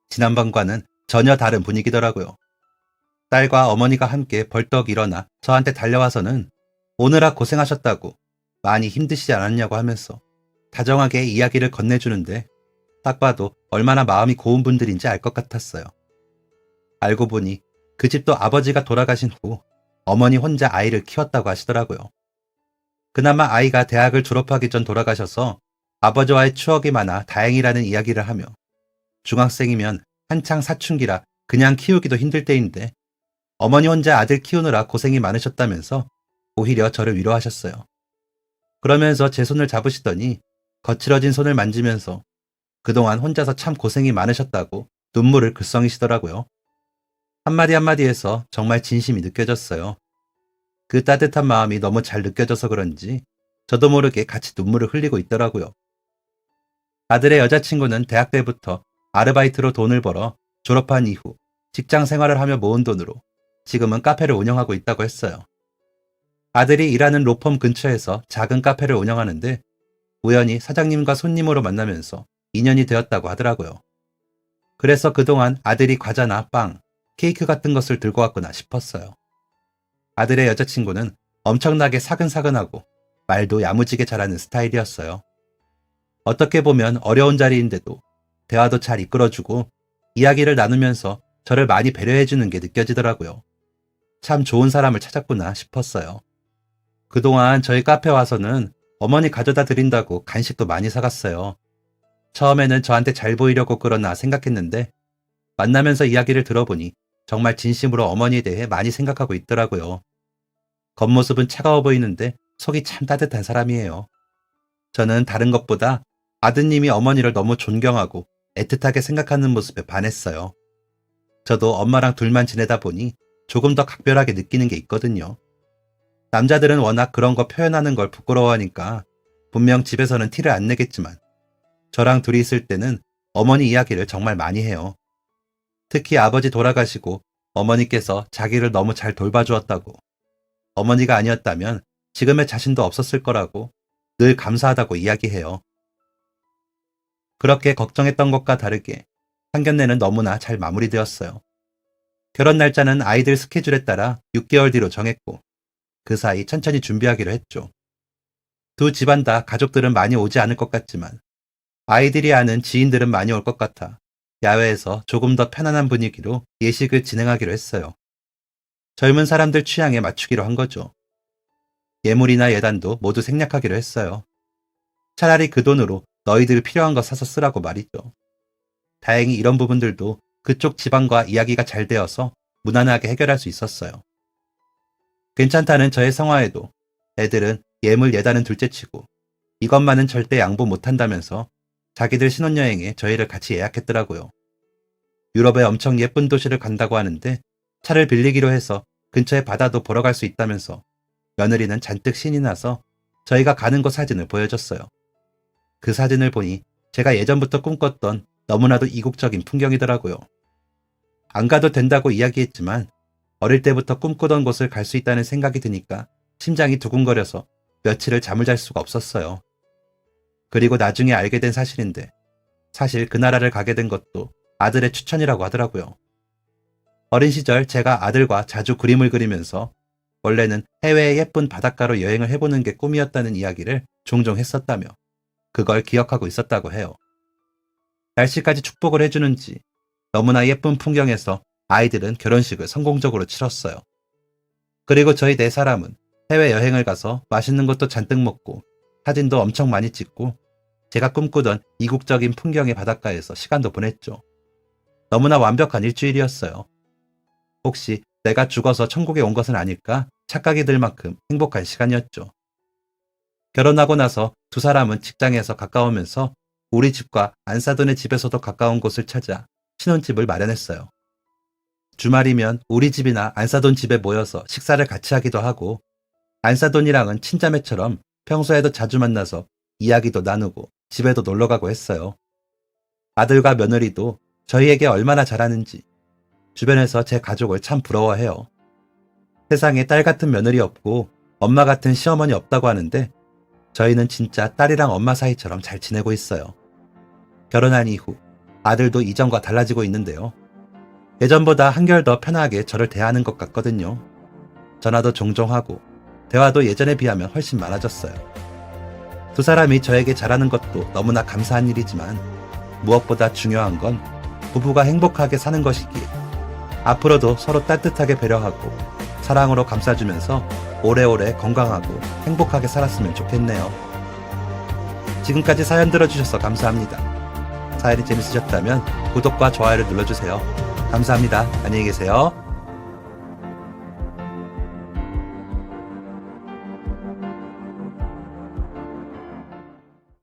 지난번과는 전혀 다른 분위기더라고요. 딸과 어머니가 함께 벌떡 일어나 저한테 달려와서는 오느라 고생하셨다고, 많이 힘드시지 않았냐고 하면서 다정하게 이야기를 건네주는데 딱 봐도 얼마나 마음이 고운 분들인지 알 것 같았어요. 알고 보니 그 집도 아버지가 돌아가신 후 어머니 혼자 아이를 키웠다고 하시더라고요. 그나마 아이가 대학을 졸업하기 전 돌아가셔서 아버지와의 추억이 많아 다행이라는 이야기를 하며 중학생이면 한창 사춘기라 그냥 키우기도 힘들 때인데 어머니 혼자 아들 키우느라 고생이 많으셨다면서 오히려 저를 위로하셨어요. 그러면서 제 손을 잡으시더니 거칠어진 손을 만지면서 그동안 혼자서 참 고생이 많으셨다고 눈물을 글썽이시더라고요. 한마디 한마디에서 정말 진심이 느껴졌어요. 그 따뜻한 마음이 너무 잘 느껴져서 그런지 저도 모르게 같이 눈물을 흘리고 있더라고요. 아들의 여자친구는 대학 때부터 아르바이트로 돈을 벌어 졸업한 이후 직장 생활을 하며 모은 돈으로 지금은 카페를 운영하고 있다고 했어요. 아들이 일하는 로펌 근처에서 작은 카페를 운영하는데 우연히 사장님과 손님으로 만나면서 인연이 되었다고 하더라고요. 그래서 그동안 아들이 과자나 빵, 케이크 같은 것을 들고 왔구나 싶었어요. 아들의 여자친구는 엄청나게 사근사근하고 말도 야무지게 잘하는 스타일이었어요. 어떻게 보면 어려운 자리인데도 대화도 잘 이끌어주고 이야기를 나누면서 저를 많이 배려해주는 게 느껴지더라고요. 참 좋은 사람을 찾았구나 싶었어요. 그동안 저희 카페 와서는 어머니 가져다 드린다고 간식도 많이 사갔어요. 처음에는 저한테 잘 보이려고 그러나 생각했는데 만나면서 이야기를 들어보니 정말 진심으로 어머니에 대해 많이 생각하고 있더라고요. 겉모습은 차가워 보이는데 속이 참 따뜻한 사람이에요. 저는 다른 것보다 아드님이 어머니를 너무 존경하고 애틋하게 생각하는 모습에 반했어요. 저도 엄마랑 둘만 지내다 보니 조금 더 각별하게 느끼는 게 있거든요. 남자들은 워낙 그런 거 표현하는 걸 부끄러워하니까 분명 집에서는 티를 안 내겠지만 저랑 둘이 있을 때는 어머니 이야기를 정말 많이 해요. 특히 아버지 돌아가시고 어머니께서 자기를 너무 잘 돌봐주었다고, 어머니가 아니었다면 지금의 자신도 없었을 거라고 늘 감사하다고 이야기해요. 그렇게 걱정했던 것과 다르게 상견례는 너무나 잘 마무리되었어요. 결혼 날짜는 아이들 스케줄에 따라 6개월 뒤로 정했고 그 사이 천천히 준비하기로 했죠. 두 집안 다 가족들은 많이 오지 않을 것 같지만 아이들이 아는 지인들은 많이 올 것 같아 야외에서 조금 더 편안한 분위기로 예식을 진행하기로 했어요. 젊은 사람들 취향에 맞추기로 한 거죠. 예물이나 예단도 모두 생략하기로 했어요. 차라리 그 돈으로 너희들 필요한 거 사서 쓰라고 말이죠. 다행히 이런 부분들도 그쪽 집안과 이야기가 잘 되어서 무난하게 해결할 수 있었어요. 괜찮다는 저의 성화에도 애들은 예물 예단은 둘째치고 이것만은 절대 양보 못한다면서 자기들 신혼여행에 저희를 같이 예약했더라고요. 유럽의 엄청 예쁜 도시를 간다고 하는데 차를 빌리기로 해서 근처에 바다도 보러 갈 수 있다면서 며느리는 잔뜩 신이 나서 저희가 가는 곳 사진을 보여줬어요. 그 사진을 보니 제가 예전부터 꿈꿨던 너무나도 이국적인 풍경이더라고요. 안 가도 된다고 이야기했지만 어릴 때부터 꿈꾸던 곳을 갈 수 있다는 생각이 드니까 심장이 두근거려서 며칠을 잠을 잘 수가 없었어요. 그리고 나중에 알게 된 사실인데 사실 그 나라를 가게 된 것도 아들의 추천이라고 하더라고요. 어린 시절 제가 아들과 자주 그림을 그리면서 원래는 해외의 예쁜 바닷가로 여행을 해보는 게 꿈이었다는 이야기를 종종 했었다며 그걸 기억하고 있었다고 해요. 날씨까지 축복을 해주는지 너무나 예쁜 풍경에서 아이들은 결혼식을 성공적으로 치렀어요. 그리고 저희 네 사람은 해외여행을 가서 맛있는 것도 잔뜩 먹고 사진도 엄청 많이 찍고 제가 꿈꾸던 이국적인 풍경의 바닷가에서 시간도 보냈죠. 너무나 완벽한 일주일이었어요. 혹시 내가 죽어서 천국에 온 것은 아닐까 착각이 들 만큼 행복한 시간이었죠. 결혼하고 나서 두 사람은 직장에서 가까우면서 우리 집과 안사돈의 집에서도 가까운 곳을 찾아 신혼집을 마련했어요. 주말이면 우리 집이나 안사돈 집에 모여서 식사를 같이 하기도 하고 안사돈이랑은 친자매처럼 평소에도 자주 만나서 이야기도 나누고 집에도 놀러가고 했어요. 아들과 며느리도 저희에게 얼마나 잘하는지 주변에서 제 가족을 참 부러워해요. 세상에 딸 같은 며느리 없고 엄마 같은 시어머니 없다고 하는데 저희는 진짜 딸이랑 엄마 사이처럼 잘 지내고 있어요. 결혼한 이후 아들도 이전과 달라지고 있는데요. 예전보다 한결 더 편하게 저를 대하는 것 같거든요. 전화도 종종 하고 대화도 예전에 비하면 훨씬 많아졌어요. 두 사람이 저에게 잘하는 것도 너무나 감사한 일이지만 무엇보다 중요한 건 부부가 행복하게 사는 것이기에 앞으로도 서로 따뜻하게 배려하고 사랑으로 감싸주면서 오래오래 건강하고 행복하게 살았으면 좋겠네요. 지금까지 사연 들어주셔서 감사합니다. 사연이 재밌으셨다면 구독과 좋아요를 눌러주세요. 감사합니다. 안녕히 계세요.